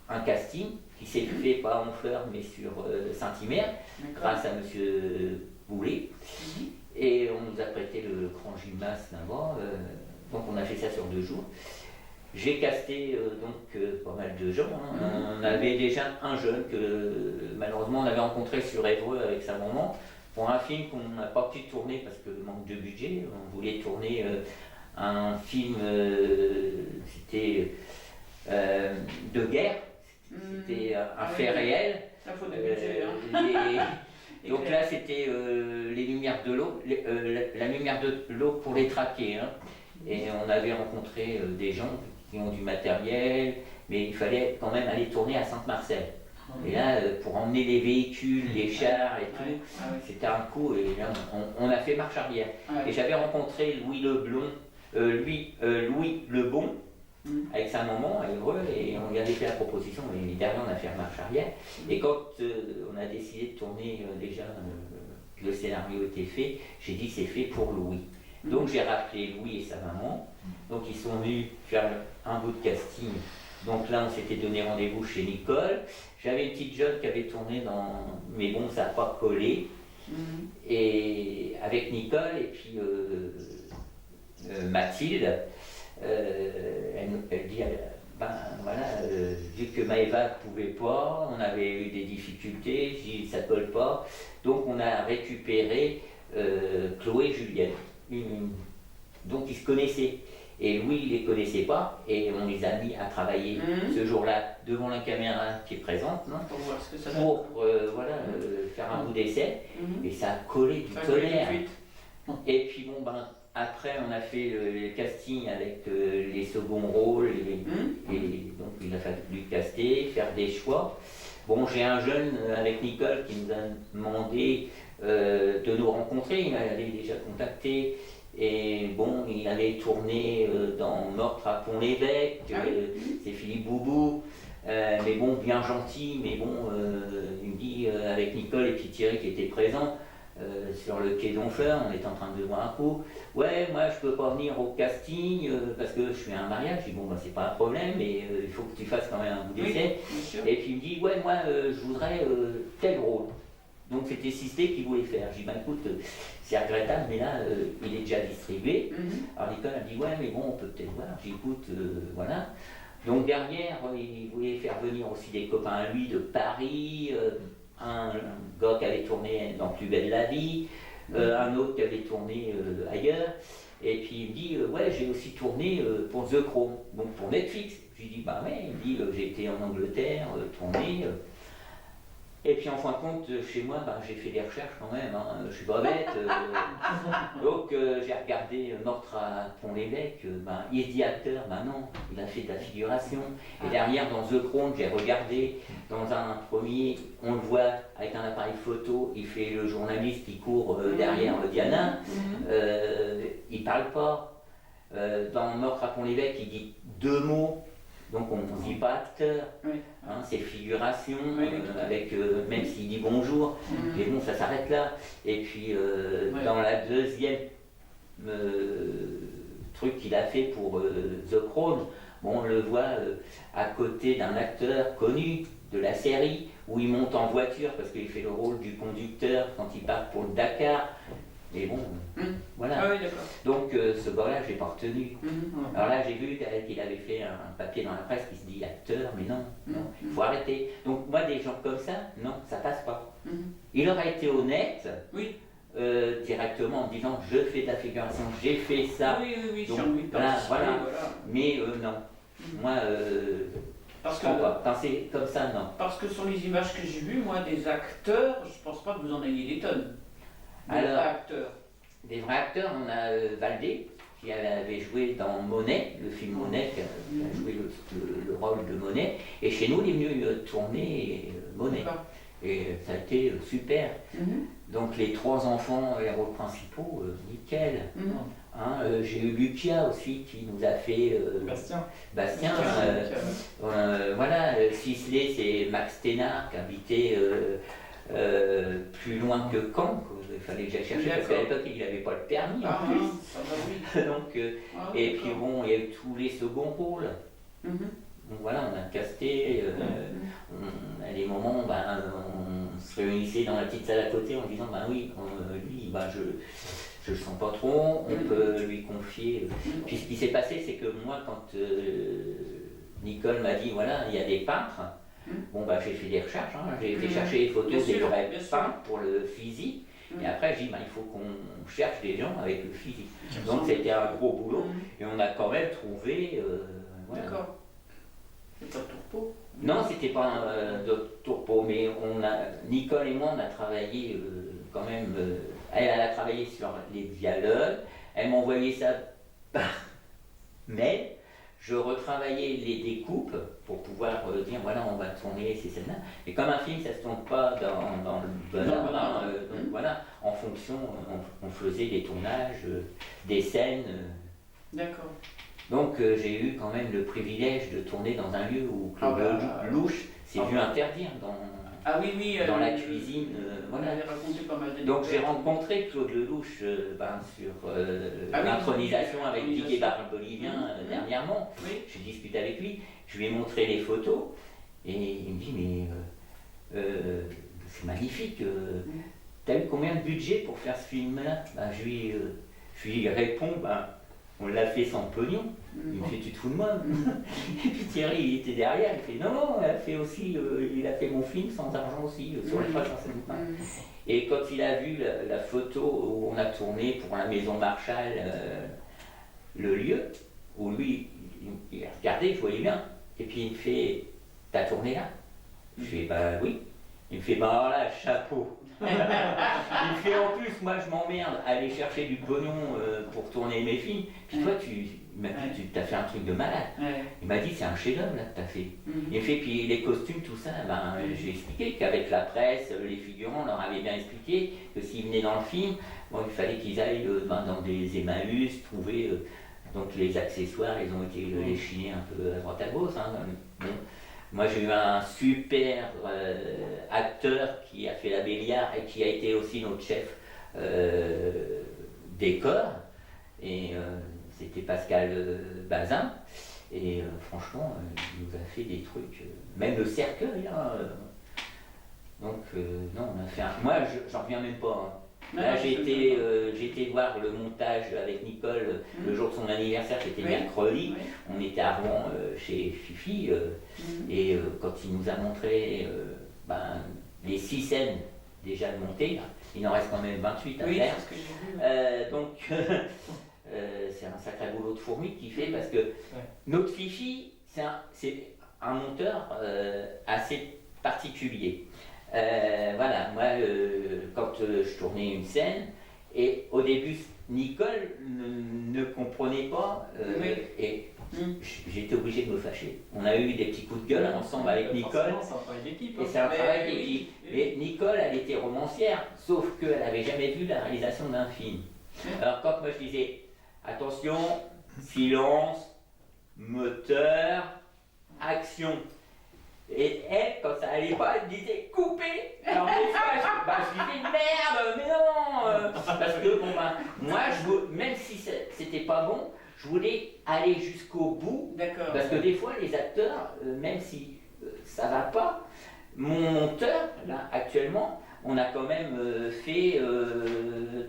un casting qui s'est fait pas à Honfleur mais sur Saint-Hymer, D'accord. grâce à Monsieur Boulet. Mhm. Et on nous a prêté le grand gymnase là-bas, donc on a fait ça sur 2 jours. J'ai casté pas mal de gens, hein. On avait déjà un jeune que malheureusement on avait rencontré sur Évreux avec sa maman pour un film qu'on n'a pas pu tourner parce que manque de budget. On voulait tourner un film, c'était de guerre, c'était un fait réel. La faute de budget, hein. Donc là, c'était les lumières de l'eau, la lumière de l'eau pour les traquer. Hein. Et on avait rencontré des gens qui ont du matériel, mais il fallait quand même aller tourner à Sainte-Marcel. Et là, pour emmener les véhicules, les chars et tout, Ouais. Ah oui. c'était un coup. Et là, on a fait marche arrière. Ouais. Et j'avais rencontré Louis Lebon, Mm. avec sa maman à Évreux, et on lui avait fait la proposition, et derrière on a fait marche arrière. Et quand on a décidé de tourner le scénario était fait, j'ai dit c'est fait pour Louis. Donc j'ai rappelé Louis et sa maman, donc ils sont venus faire un bout de casting. Donc là on s'était donné rendez-vous chez Nicole. J'avais une petite jeune qui avait tourné mais bon ça n'a pas collé. Mhm. Et avec Nicole et puis Mathilde, elle dit vu que Maëva ne pouvait pas, on avait eu des difficultés, j'ai dit ça ne colle pas, donc on a récupéré Chloé et Juliette. Donc ils se connaissaient. Et Louis il ne les connaissait pas et on les a mis à travailler ce jour-là devant la caméra qui est présente, non, Pour voir ce que ça donne. pour faire un bout d'essai. Mhm. Et ça a collé du Ça a collé tout de tonnerre. suite. Et puis après on a fait le casting avec les seconds rôles et donc il a fallu caster, faire des choix. Bon, j'ai un jeune avec Nicole qui nous a demandé de nous rencontrer, il m'avait déjà contacté. Et bon, il avait tourné dans Meurtre à Pont-l'Évêque, c'est Philippe Boubou, mais bon, bien gentil, mais bon, il me dit avec Nicole et puis Thierry qui étaient présents sur le quai d'Honfleur, on était en train de boire un coup. Ouais, moi je peux pas venir au casting parce que je suis à un mariage. Je dis bon, bah, c'est pas un problème, mais il faut que tu fasses quand même un bout d'essai. Bien sûr. Et puis il me dit ouais, moi je voudrais tel rôle. Donc c'était Sisley qui voulait faire. Je dis bah écoute, c'est regrettable, mais là il est déjà distribué. Mhm. Alors Nicole a dit ouais, mais bon, on peut peut-être voir. J'écoute, voilà. Donc derrière, il voulait faire venir aussi des copains à lui de Paris, un gars qui avait tourné dans Plus belle la vie, un autre qui avait tourné ailleurs. Et puis il me dit ouais, j'ai aussi tourné pour The Crown, donc pour Netflix. Je lui dis bah ouais, il me dit j'ai été en Angleterre, tourné. Et puis en fin de compte, chez moi, j'ai fait des recherches quand même, hein. Je suis pas bête. Donc j'ai regardé Meurtre à Pont-l'Évêque, il est dit acteur, non, il a fait de la figuration. Et derrière, dans The Crown, j'ai regardé, dans un premier, on le voit avec un appareil photo, il fait le journaliste qui court derrière Diana, il parle pas. Dans Meurtre à Pont-l'Évêque, il dit 2 mots. Donc on ne dit pas acteur, Oui. hein, c'est figuration, Oui, tout à fait. avec, même s'il dit bonjour, mais bon ça s'arrête là. Et puis dans la deuxième truc qu'il a fait pour The Crown, bon, on le voit à côté d'un acteur connu de la série, où il monte en voiture parce qu'il fait le rôle du conducteur quand il part pour le Dakar. Mais bon, voilà. Ah oui, d'accord. Donc ce gars-là, je l'ai pas retenu. Mhm. Alors là, j'ai vu qu'il avait fait un papier dans la presse qui se dit acteur, mais non, il faut arrêter. Donc moi, des gens comme ça, non, ça passe pas. Il aurait été honnête, Oui. directement en disant je fais de la figuration, j'ai fait ça, Oui, Donc, j'ai envie de voilà, participer, voilà. voilà. mais non. Moi, Parce je prends que, pas. Quand c'est comme ça, non. parce que sur les images que j'ai vues, moi, des acteurs, je pense pas que vous en ayez des tonnes. Des Alors, vrais acteurs. Des vrais acteurs, on a Valdé, qui avait joué dans Monet, le film Monet, qui a joué le rôle de Monet, et chez nous, il est venu tourner Monet. D'accord. Et ça a été super. Mhm. Donc les 3 enfants, les rôles principaux, nickel. Mhm. Hein, j'ai eu Lucia aussi qui nous a fait Bastien. Bastien. Voilà, Sisley, c'est Max Thénard qui habitait plus loin que Caen, il fallait que j'aille chercher parce qu'à l'époque il n'avait pas le permis en Ah, plus. ça va, oui. Donc, Ah, et puis d'accord. bon, il y a eu tous les seconds rôles. Mhm. Donc voilà, on a casté, à des moments, ben, on se réunissait dans la petite salle à côté en disant, ben oui, lui, ben, je le sens pas trop, on peut lui confier. Puis ce qui s'est passé, c'est que moi, quand Nicole m'a dit, voilà, il y a des peintres, bon, bah, j'ai fait des recherches, hein, j'ai été chercher les photos Bien des sûr, vrais bien sûr. peintres pour le physique, et après, j'ai dit, ben, il faut qu'on cherche des gens avec le physique. Donc c'était un gros boulot, et on a quand même trouvé. Voilà. D'accord. C'est pas de tourpeau. Non, c'était pas un tourpeau, mais Nicole et moi, on a travaillé quand même. Elle a travaillé sur les dialogues, elle m'envoyait ça par mail. Je retravaillais les découpes pour pouvoir dire voilà, on va tourner ces scènes-là. Et comme un film, ça se tourne pas dans le bon ordre, hein, donc voilà, en fonction, on faisait des tournages, des scènes. D'accord. Donc j'ai eu quand même le privilège de tourner dans un lieu où Claude Louche s'est vu interdire Ah oui, oui. dans la cuisine. On Voilà. avait raconté pas mal de Donc j'ai rencontré Claude Lelouch sur l'intronisation avec Didier Barbelivien dernièrement. Oui. J'ai discuté avec lui, je lui ai montré les photos et il me dit mais c'est magnifique, t'as eu combien de budget pour faire ce film-là? Ben, je lui réponds, ben, on l'a fait sans pognon. Il me fait tu te fous de moi? Et puis Thierry il était derrière, il fait non, il a fait mon film sans argent aussi, sur les 305 Lupin. Et quand il a vu la photo où on a tourné pour la maison Marshall, le lieu, où lui, il a regardé, je voyais bien. Et puis il me fait, t'as tourné là? Je fais, bah oui. Il me fait, bah alors là, chapeau. Il me fait, en plus, moi je m'emmerde à aller chercher du pognon pour tourner mes films. Puis toi, il m'a dit, tu t'as fait un truc de malade. Il m'a dit, c'est un chef-d'œuvre là que t'as fait. Il fait, puis les costumes, tout ça, ben, j'ai expliqué qu'avec la presse, les figurants, on leur avait bien expliqué que s'ils venaient dans le film, bon, il fallait qu'ils aillent dans des Emmaüs, trouver donc les accessoires, ils ont été les chiner un peu à droite à gauche. Hein, bon. Moi j'ai eu un super acteur qui a fait la Béliard et qui a été aussi notre chef décor, et c'était Pascal Bazin, et franchement il nous a fait des trucs, même le cercueil, hein, donc non, on a fait un... Moi j'en reviens même pas, hein. Là j'ai été voir le montage avec Nicole le jour de son anniversaire, c'était mercredi, on était à Rouen chez Fifi, et quand il nous a montré les 6 scènes déjà montées, il en reste quand même 28 à faire. C'est ce que j'ai vu. Donc c'est un sacré boulot de fourmi qu'il fait, parce que notre Fifi, c'est un monteur assez particulier. Voilà, moi, quand je tournais une scène, et au début, Nicole ne comprenait pas, et j'étais obligé de me fâcher. On a eu des petits coups de gueule ensemble avec Nicole. C'est un travail d'équipe. Et c'est un travail d'équipe. Et Nicole, elle était romancière, sauf qu'elle n'avait jamais vu la réalisation d'un film. Alors quand moi je disais, attention, silence, moteur, action. Et elle, quand ça allait pas, elle me disait couper. Alors des fois, je disais merde, mais non, parce que bon, moi, même si c'était pas bon, je voulais aller jusqu'au bout. D'accord. Parce que des fois, les acteurs, même si ça va pas, mon monteur, là, actuellement, on a quand même fait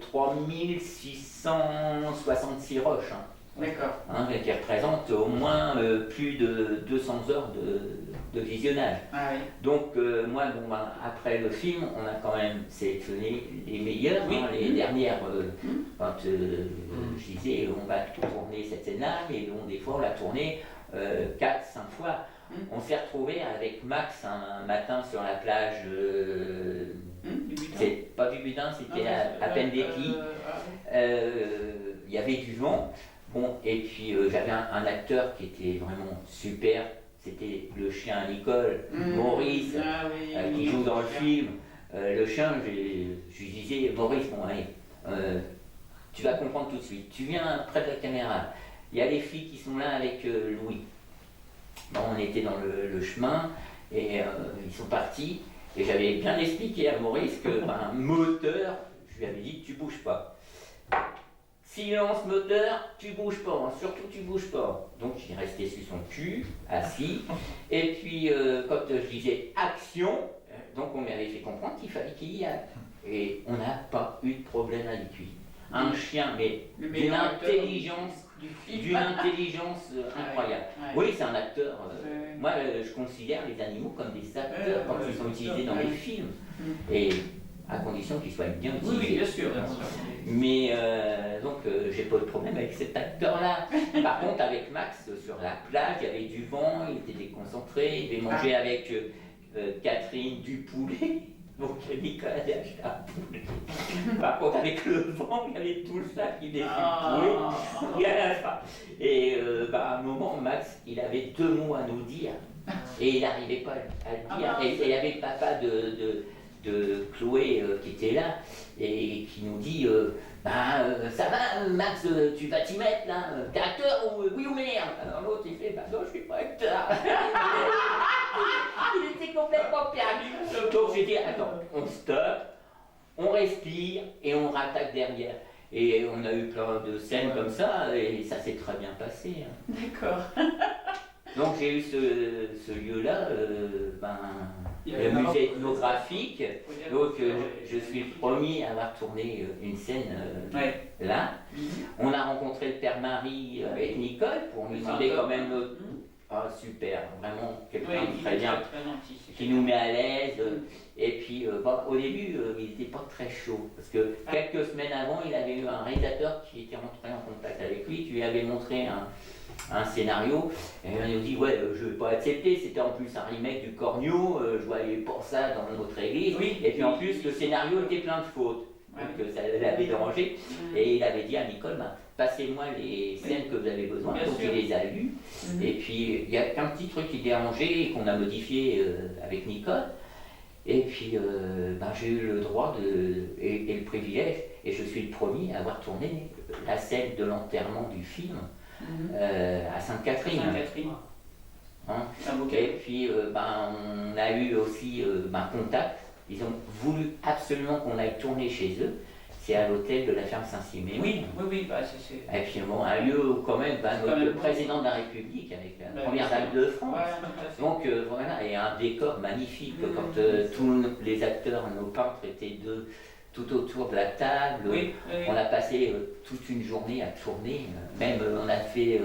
3666 rushs. Hein. D'accord. Hein, qui représente au moins plus de 200 heures de visionnage. Ah oui. Donc moi, après le film, on a quand même sélectionné les meilleurs, hein, les dernières. Quand je disais, on va tourner cette scène-là, mais bon, des fois, on l'a tournée 4-5 fois. On s'est retrouvé avec Max un matin sur la plage. C'est pas du Budin, c'était à Pendeki. Il y avait du vent. Bon, et puis j'avais un acteur qui était vraiment super, c'était le chien à Nicole, Maurice, qui joue dans le film. Le chien, je lui disais, Maurice, bon allez, tu vas comprendre tout de suite, tu viens près de la caméra, il y a les filles qui sont là avec Louis. Bon, on était dans le chemin, et ils sont partis, Et j'avais bien expliqué à Maurice que un moteur, je lui avais dit tu bouges pas. Silence moteur, tu bouges pas, hein, surtout tu bouges pas. Donc il restait sur son cul, assis. Et puis quand je disais action, donc on m'avait fait comprendre qu'il fallait qu'il y aille. Et on n'a pas eu de problème avec lui. Un chien, mais Le d'une meilleur acteur intelligence, du film. d'une intelligence incroyable. Ouais. Oui, c'est un acteur. Ouais. Moi, je considère les animaux comme des acteurs Ouais, quand ouais, ils sont ouais, utilisés dans ouais. les films. Mm. Et à condition qu'ils soient bien Oui, utilisés. oui, bien sûr. Bien sûr. Mais donc j'ai pas de problème avec cet acteur-là. Par contre, avec Max, sur la plage, il y avait du vent, il était déconcentré, il devait manger avec Catherine du poulet. Donc Nicolas avait acheté un poulet. Par contre, avec le vent, il y avait tout le sac qui défait le poulet. Il y a ça. Et à un moment, Max, il avait 2 mots à nous dire et il n'arrivait pas à le dire. Et il y avait le papa de Chloé qui était là et qui nous dit ça va Max, tu vas t'y mettre là, t'es acteur ou oui ou merde. Alors l'autre il fait non, je suis pas acteur. Il était complètement perdu. Donc j'ai dit attends, on stoppe, on respire et on rattaque derrière. Et on a eu plein de scènes comme ça et ça s'est très bien passé. D'accord. Donc j'ai eu ce lieu-là, Il y le avait un musée rapport- ethnographique. Donc je suis le premier à avoir tourné une scène Ouais. là. On a rencontré le père Marie avec Nicole pour nous aider quand même. Ah super, vraiment quelqu'un de très bien, qui nous met à l'aise. Et puis au début il n'était pas très chaud parce que quelques semaines avant il avait eu un réalisateur qui était rentré en contact avec lui, qui lui avait montré un scénario et il nous dit ouais je vais pas accepter, c'était en plus un remake du Cornio, je voyais pas ça dans notre église et puis en plus le scénario était plein de fautes. Donc ça l'avait dérangé et il avait dit à Nicole passez-moi les scènes que vous avez besoin. Bien Donc sûr. il les a lues et puis il y a qu'un petit truc qui dérangeait et qu'on a modifié avec Nicole et puis j'ai eu le droit et le privilège et je suis le premier à avoir tourné la scène de l'enterrement du film à Sainte-Catherine. Sainte-Catherine. Hein. C'est un beau Et cadeau. puis on a eu aussi contact. Ils ont voulu absolument qu'on aille tourner chez eux. C'est à l'hôtel de la ferme Saint-Siméon. Oui, c'est. Et puis un lieu où quand même C'est quand notre même président de la République avec la Bah, première bien dame sûr. de France. Ouais, tout à fait. Donc voilà, et un décor magnifique. Quand tous les acteurs, nos peintres étaient tout autour de la table. Oui, On a passé toute une journée à tourner. Même on a fait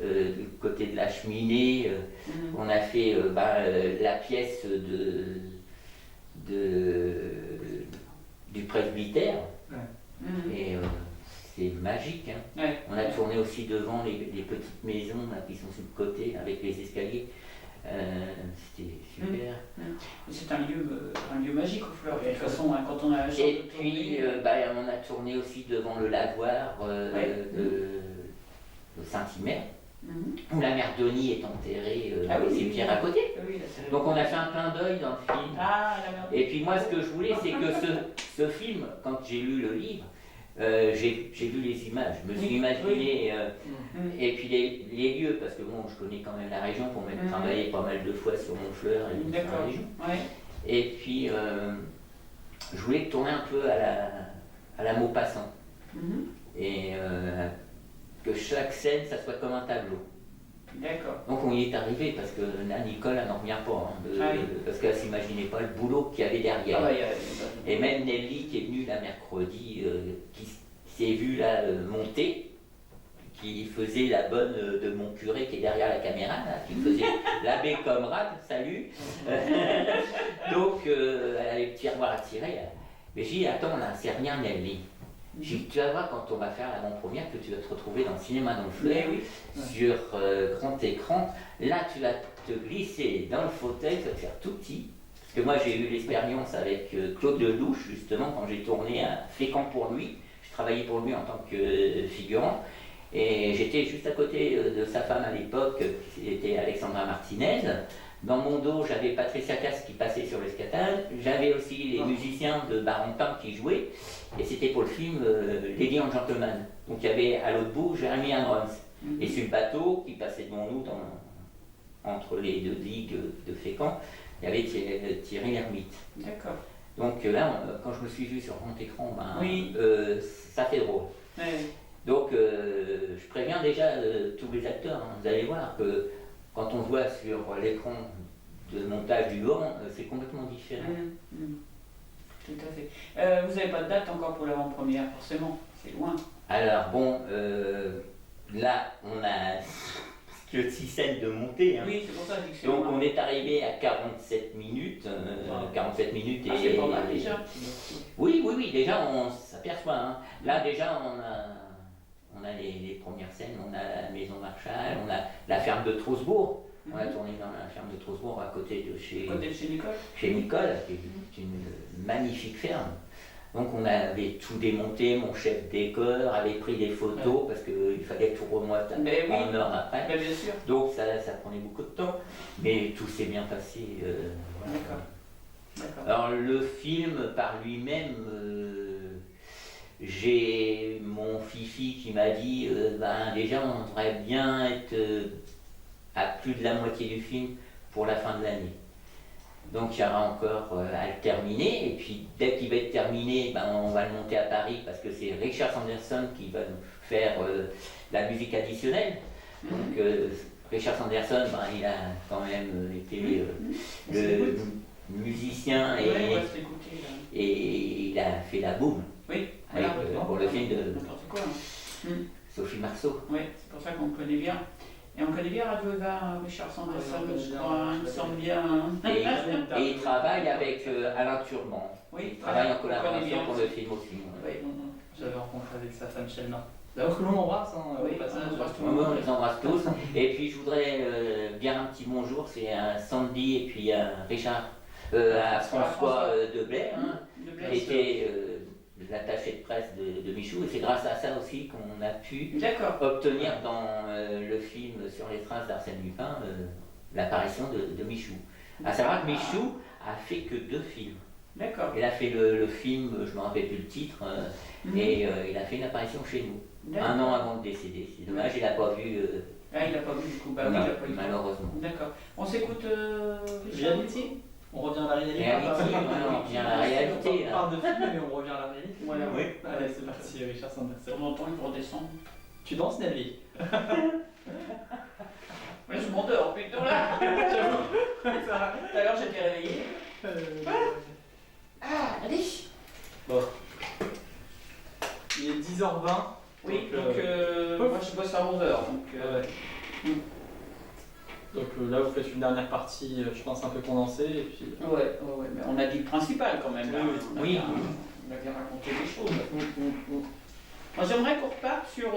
du côté de la cheminée. On a fait la pièce du presbytère. Et c'est magique. Hein. Ouais. On a tourné aussi devant les petites maisons là, qui sont sur le côté avec les escaliers. C'était super. C'est un lieu magique au Fleur. De toute façon, hein, quand on a la chance Et de puis tourner. on a tourné aussi devant le lavoir de Saint-Himer, où la mère Denis est enterrée Ah oui, au cimetière à côté. Oui, là, c'est- Donc on a fait un clin d'œil dans le film. Ah, la merde. Et puis moi ce que je voulais c'est que ce film, quand j'ai lu le livre, j'ai vu les images, je me suis Oui, imaginé, Mm. et puis les lieux, parce que bon, je connais quand même la région, pour même travailler pas mal de fois sur Montfleur et sur D'accord. la région. Ouais. Et puis je voulais tourner un peu à la Maupassant, et que chaque scène, ça soit comme un tableau. D'accord. Donc on y est arrivé, parce que là, Nicole, elle n'en revient pas, parce qu'elle ne s'imaginait pas le boulot qu'il y avait derrière. Ah, bah, il y a- Et même Nelly qui est venue là mercredi, qui s'est vue là monter, qui faisait la bonne de mon curé qui est derrière la caméra, là, qui faisait l'abbé Comrade, salut. Donc elle avait le tiroir à tirer. Mais j'ai dit, attends là, c'est rien Nelly. J'ai dit, tu vas voir quand on va faire l'avant-première que tu vas te retrouver dans le cinéma dans le fleuve, Mais oui. sur grand écran. Là, tu vas te glisser dans le fauteuil, tu vas te faire tout petit. Parce que moi, j'ai eu l'expérience avec Claude Lelouch, justement, quand j'ai tourné à Fécamp pour lui. Je travaillais pour lui en tant que figurant. Et j'étais juste à côté de sa femme à l'époque, qui était Alexandra Martinez. Dans mon dos, j'avais Patricia Cass qui passait sur l'escatade. J'avais aussi les musiciens de Barentin qui jouaient. Et c'était pour le film Lady and Gentleman. Donc il y avait à l'autre bout Jeremy Irons. Et sur le bateau qui passait devant nous entre les deux digues de Fécamp, il y avait Thierry Lhermitte. D'accord. Donc là, quand je me suis vu sur grand écran, ben, Oui. ça fait drôle. Ouais. Donc je préviens déjà tous les acteurs, hein. Vous allez voir que quand on voit sur l'écran de montage du vent, c'est complètement différent. Tout à fait. Vous n'avez pas de date encore pour l'avant-première, forcément, c'est loin. Alors bon, là on a que 6 scènes de montée. Hein. Oui, c'est pour ça que je dis que c'est Donc loin. on est arrivé à 47 minutes. 47 minutes Ah, c'est pas mal déjà. Oui, déjà on s'aperçoit. Hein. Là déjà on a les premières scènes, on a la maison Marshall, on a la ferme de Trosbourg. On a tourné dans la ferme de Trosbourg à côté de chez Nicole. Chez Nicole, qui est une magnifique ferme. Donc on avait tout démonté, mon chef décor avait pris des photos parce qu'il fallait tout remonter Mais oui. en heure après. Ben, bien sûr. Donc ça prenait beaucoup de temps, mais tout s'est bien passé. Voilà. D'accord. Alors le film par lui-même, j'ai mon Fifi qui m'a dit, ben, déjà on devrait bien être à plus de la moitié du film pour la fin de l'année. Donc il y aura encore à le terminer, et puis dès qu'il va être terminé, ben, on va le monter à Paris parce que c'est Richard Sanderson qui va nous faire la musique additionnelle. Donc Richard Sanderson, ben, il a quand même été le musicien et il a fait la boum Oui, avec, voilà. pour le film de N'importe quoi. Sophie Marceau. Oui, c'est pour ça qu'on le connaît bien. Et on connaît bien Radio Eva, Richard Sanderson, je crois, il me semble bien. Et il travaille avec Alain Turban. Oui, Il travaille en on connaît collaboration bien. pour le film aussi. Oui, J'avais rencontré avec sa femme Shelna. D'ailleurs, que l'on embrasse, hein, Oui, au passage. on embrasse tout le Ouais, monde. on les embrasse tous. Et puis je voudrais dire un petit bonjour, c'est à Sandy et puis à Richard, à François Deblay, hein, De qui Blaise. était l'attaché de presse de Michou. Et c'est grâce à ça aussi qu'on a pu D'accord. obtenir dans le film Sur les traces d'Arsène Lupin l'apparition de Michou. À savoir que Michou a fait que 2 films. D'accord. Il a fait le film, je ne me rappelle plus le titre, et il a fait une apparition chez nous, un an avant de décéder. C'est dommage, il n'a pas vu, Ah, il n'a pas vu du coup. Bah oui, non, il n'a pas eu. malheureusement. D'accord. On s'écoute Richard Reality. On revient à la réalité. Réalité, voilà, on revient à la réalité. On parle de film, mais on revient à la réalité. Voilà. Oui. Allez, c'est parti, Richard Sanderson. On entend il redescendre. Tu danses, Nelly? Mais je m'endors, putain là. Tout à l'heure j'étais réveillée. Ah, allez. Bon. Il est 10h20. Oui, Donc, donc moi je bosse à 11h. Donc, Donc là, vous faites une dernière partie, je pense, un peu condensée. Et puis... ouais, mais on a dit le principal quand même. Là. Oui. On a bien raconté les choses. Moi j'aimerais qu'on reparte sur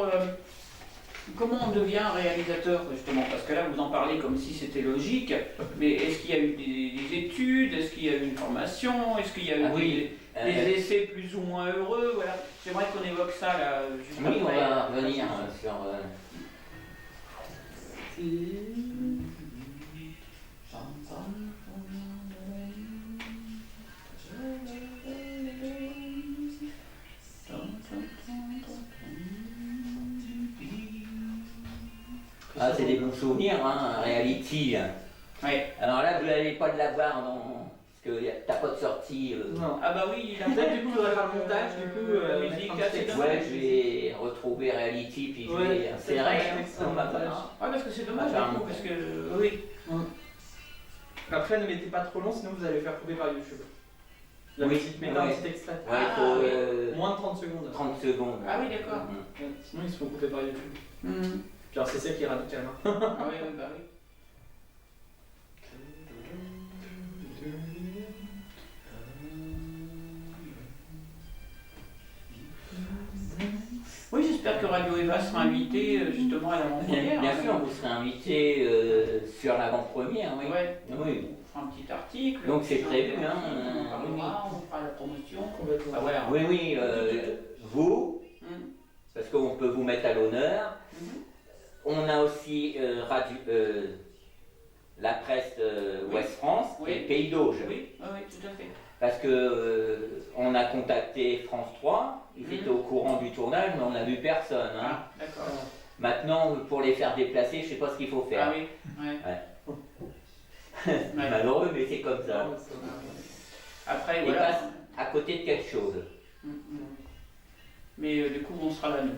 comment on devient réalisateur justement, parce que là vous en parlez comme si c'était logique, mais est-ce qu'il y a eu des études, est-ce qu'il y a eu une formation, est-ce qu'il y a eu des essais plus ou moins heureux, voilà. J'aimerais qu'on évoque ça là juste Oui, on après. va revenir sur... Ah, c'est des bons souvenirs, hein, Reality. Ouais. Alors là, vous n'allez pas de l'avoir parce que t'as pas de sortie. Non. Ah bah oui, il a Peut-être du coup, il faudrait faire le montage, du coup, la mettre musique un petit assez texte. dommage. Ouais, je vais retrouver Reality, puis je Ouais, vais insérer. c'est on va un pas- montage. Ouais, parce que c'est dommage, Enfin, du coup, parce que oui. Après, ne mettez pas trop long, sinon vous allez le faire couper par YouTube. La Oui, musique, mettez un ouais. petit extrait. Ouais, il faut Moins de 30 secondes. 30 secondes. Ah oui, d'accord. Mhm. Ouais, sinon, ils se font couper par YouTube. Mhm. Puis alors, c'est ça qui est radical. Hein. Ah oui, oui, bah oui. Oui, j'espère que Radio Eva sera invité justement à l'avant-première. Bien sûr, vous serez invité sur l'avant-première, oui. Ouais, Oui. on fera un petit article. Donc, c'est prévu, hein, On parlera, on fera la promotion. Complètement. Ah voilà. Oui, oui, vous, Mhm. parce qu'on peut vous mettre à l'honneur. Mhm. On a aussi la presse Oui. Ouest France Oui. et Pays d'Auge. Oui, oui, tout à fait. Parce que on a contacté France 3, ils Mhm. étaient au courant du tournage, mais on n'a vu personne. Hein. Ah, d'accord. Maintenant, pour les faire déplacer, je ne sais pas ce qu'il faut faire. Ah oui, ouais. Malheureux, mais c'est comme ça. Non, mais c'est- Après, Il voilà. passe à côté de quelque chose. Mais du coup, on sera là, nous.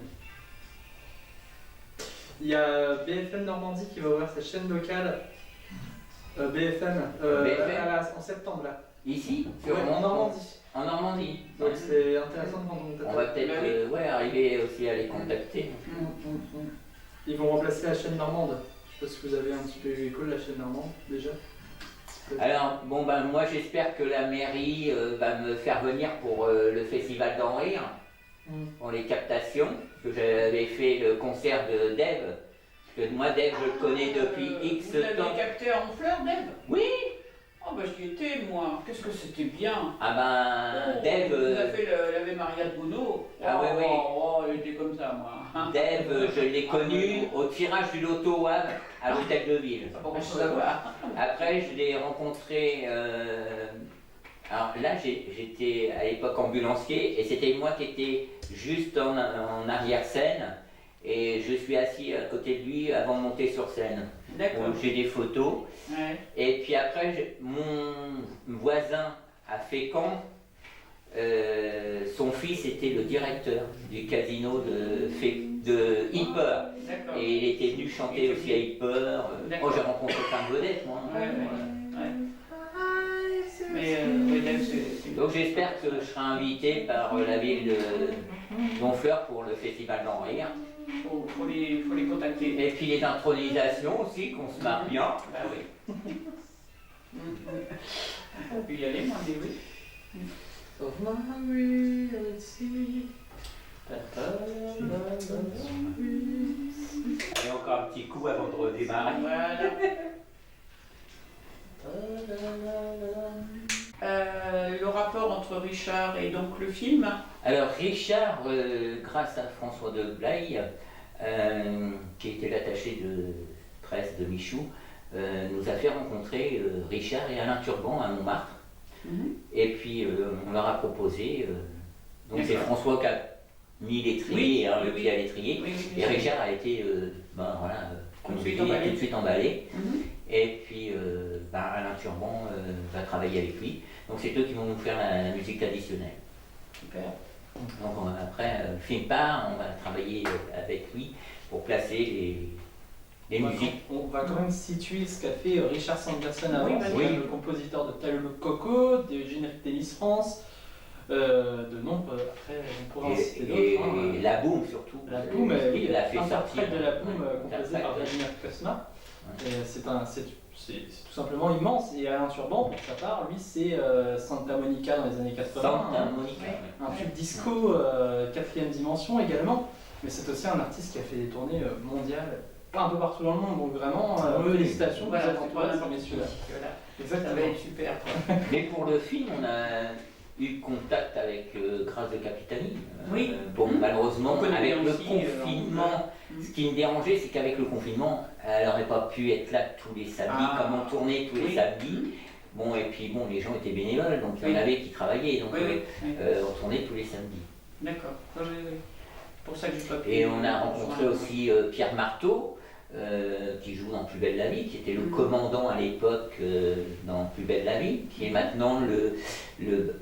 Il y a BFM Normandie qui va ouvrir sa chaîne locale. BFM, en septembre là. Ici, Ouais, en Normandie. En Normandie. Donc c'est intéressant de prendre On contact. va peut-être Bah oui. arriver aussi à les contacter. Ils vont remplacer la chaîne normande. Je sais pas si vous avez un petit peu eu écho de la chaîne normande déjà. Alors, bon, ben, moi j'espère que la mairie va me faire venir pour le festival d'en rire, pour les captations, parce que j'avais fait le concert de Dave. Parce que moi, Dave, je le connais depuis X Vous l'avez temps. capté en fleurs, Dave? Oui. Oh, bah j'y étais, moi. Qu'est-ce que c'était bien. Ah ben, Oh, Dave, vous avez fait l'Ave Maria de Bono. Ah, oh, oui, oui. Oh, il était comme ça, moi. Dave, je l'ai connu au tirage du loto WAV à l'hôtel de ville. Pour savoir. Après, je l'ai rencontré. Alors là, j'étais à l'époque ambulancier et c'était moi qui étais juste en arrière-scène et je suis assis à côté de lui avant de monter sur scène. D'accord. Donc, j'ai des photos. Ouais. Et puis après, mon voisin à Fécamp, son fils était le directeur du casino de Hyper. D'accord. Et il était venu chanter aussi à Hyper. D'accord. Oh, j'ai rencontré plein de vedettes, moi. Ouais, ouais. Mais oui, Dave, c'est. Donc j'espère que je serai invité par la ville de Honfleur pour le festival d'en rire. Faut les contacter. Et puis les intronisations aussi, qu'on se marre bien. Bah oui. On peut y aller, moi, mais oui. Et encore un petit coup avant de redémarrer. Voilà. Le rapport entre Richard et donc le film. Alors Richard, grâce à François de Blaye, qui était l'attaché de presse de Michou, nous a fait rencontrer Richard et Alain Turban à Montmartre. Et puis on leur a proposé, donc c'est D'accord. François qui a mis l'étrier, Oui, hein, oui, le oui. pied à l'étrier, Oui, oui, et bien sûr. Richard a été voilà, Tout de comme suite je dis, emballé. tout de suite emballé. Mhm. Et puis Alain Turban va travailler avec lui. Donc c'est eux qui vont nous faire la musique traditionnelle. Super. Donc après, film part, on va travailler avec lui pour placer les musiques. On va quand même situer ce qu'a fait Richard Sanderson avant, Oui, c'est vas-y. le compositeur de Talou le Coco, de générique Tennis France, de nombreux, après on pourra en citer Et d'autres. hein. la boom surtout. La Boom, il a fait sortir. interprète de la Boom composée par Vladimir Cosma. Et c'est tout simplement immense. Et Alain Turban, pour sa part, lui c'est Santa Monica dans les années 80. Santa Monica. Un tube disco, quatrième dimension également. Mais c'est aussi un artiste qui a fait des tournées mondiales, pas un peu partout dans le monde. Donc vraiment, Oui. félicitations, vous Voilà, êtes c'est pas entourés, n'importe messieurs. qui. Voilà. Ça Exactement. va être super. Quoi. Mais pour le film, on a eu contact avec Grâce de Capitani. Oui. Bon, Mhm. malheureusement, On connaît avec bien le aussi, confinement, Mhm. ce qui me dérangeait, c'est qu'avec le confinement, elle n'aurait pas pu être là tous les samedis, Ah. comme on tournait tous les Oui. samedis. Bon, et puis bon, les gens étaient bénévoles, donc il y en Oui. avait qui travaillaient, donc Oui, oui. oui. on tournait tous les samedis. D'accord. Oui, oui, oui. Pour ça que je dois. Et on a rencontré aussi Pierre Marteau, qui joue dans Plus belle la vie, qui était le Mhm. commandant à l'époque dans Plus belle la vie, qui est maintenant le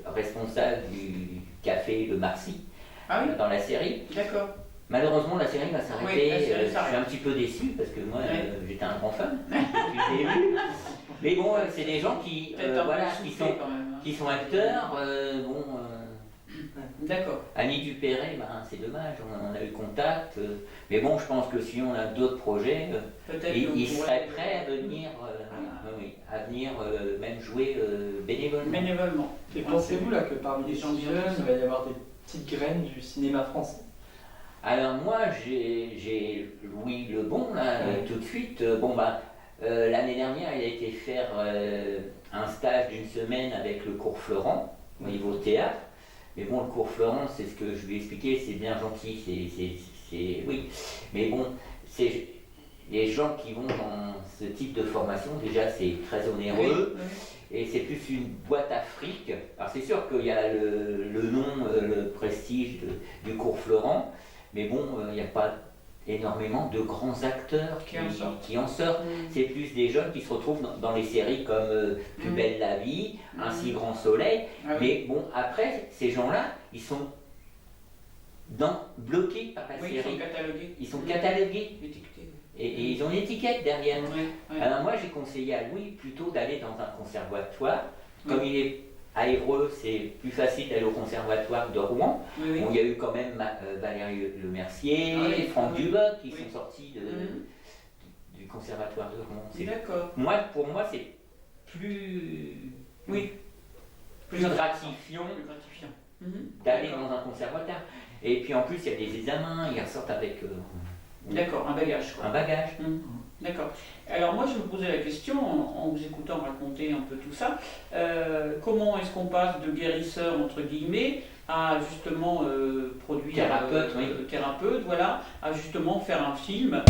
responsable du café Le Marcy Ah oui. dans la série. D'accord. Malheureusement, la série va s'arrêter. Oui, la série Je s'arrête. suis un petit peu déçu parce que moi, Ouais. j'étais un grand fan depuis le début. Mais bon, c'est des gens qui, Peut-être un voilà, peu qui soufflé sont, quand même. Hein. qui sont acteurs. Bon, D'accord. Annie Dupéret, ben, c'est dommage, on a eu contact. Mais bon, je pense que si on a d'autres projets, Peut-être il qu'on serait pourrait- prêt à venir, Ah. oui, à venir même jouer bénévolement. Bénévolement. Et pensez-vous là que parmi Des les gens gens bien jeunes, aussi. il va y avoir des petites graines du cinéma français? Alors moi, j'ai Louis Lebon, là, Ouais. tout de suite. Bon, bah, l'année dernière, il a été faire un stage d'une semaine avec le cours Florent, au niveau théâtre. Mais bon, le cours Florent, c'est ce que je lui ai expliqué, c'est bien gentil, oui. Mais bon, c'est les gens qui vont dans ce type de formation, déjà, c'est très onéreux. Oui, Et c'est plus une boîte à fric. Alors c'est sûr qu'il y a le nom, le prestige du cours Florent, mais bon, il n'y a pas énormément de grands acteurs qui en sortent. Mm. C'est plus des jeunes qui se retrouvent dans les séries comme Plus belle la vie, Un si grand soleil. Ah oui. Mais bon, après, ces gens-là, ils sont bloqués par la Oui, ils série. sont catalogués. Ils sont catalogués. Étiquetés. Et ils ont une étiquette derrière. Ouais. Alors moi, j'ai conseillé à Louis plutôt d'aller dans un conservatoire. Oui. Comme il est à Évreux, c'est plus facile d'aller au conservatoire de Rouen. Oui, oui. Bon, il y a eu quand même Valérie Lemercier, Ah oui, Franck oui. Dubosc qui Oui. sont sortis Mhm. du conservatoire de Rouen. D'accord. Pour moi, c'est plus, Oui. plus gratifiant Plus gratifiant. Mhm. d'aller D'accord. dans un conservatoire. Et puis en plus, il y a des examens, ils ressortent avec D'accord, un bagage quoi. un bagage. Mhm. D'accord. Alors moi je me posais la question en vous écoutant raconter un peu tout ça, comment est-ce qu'on passe de guérisseur entre guillemets à justement produire Thérapeute, oui. thérapeute, voilà, à justement faire un film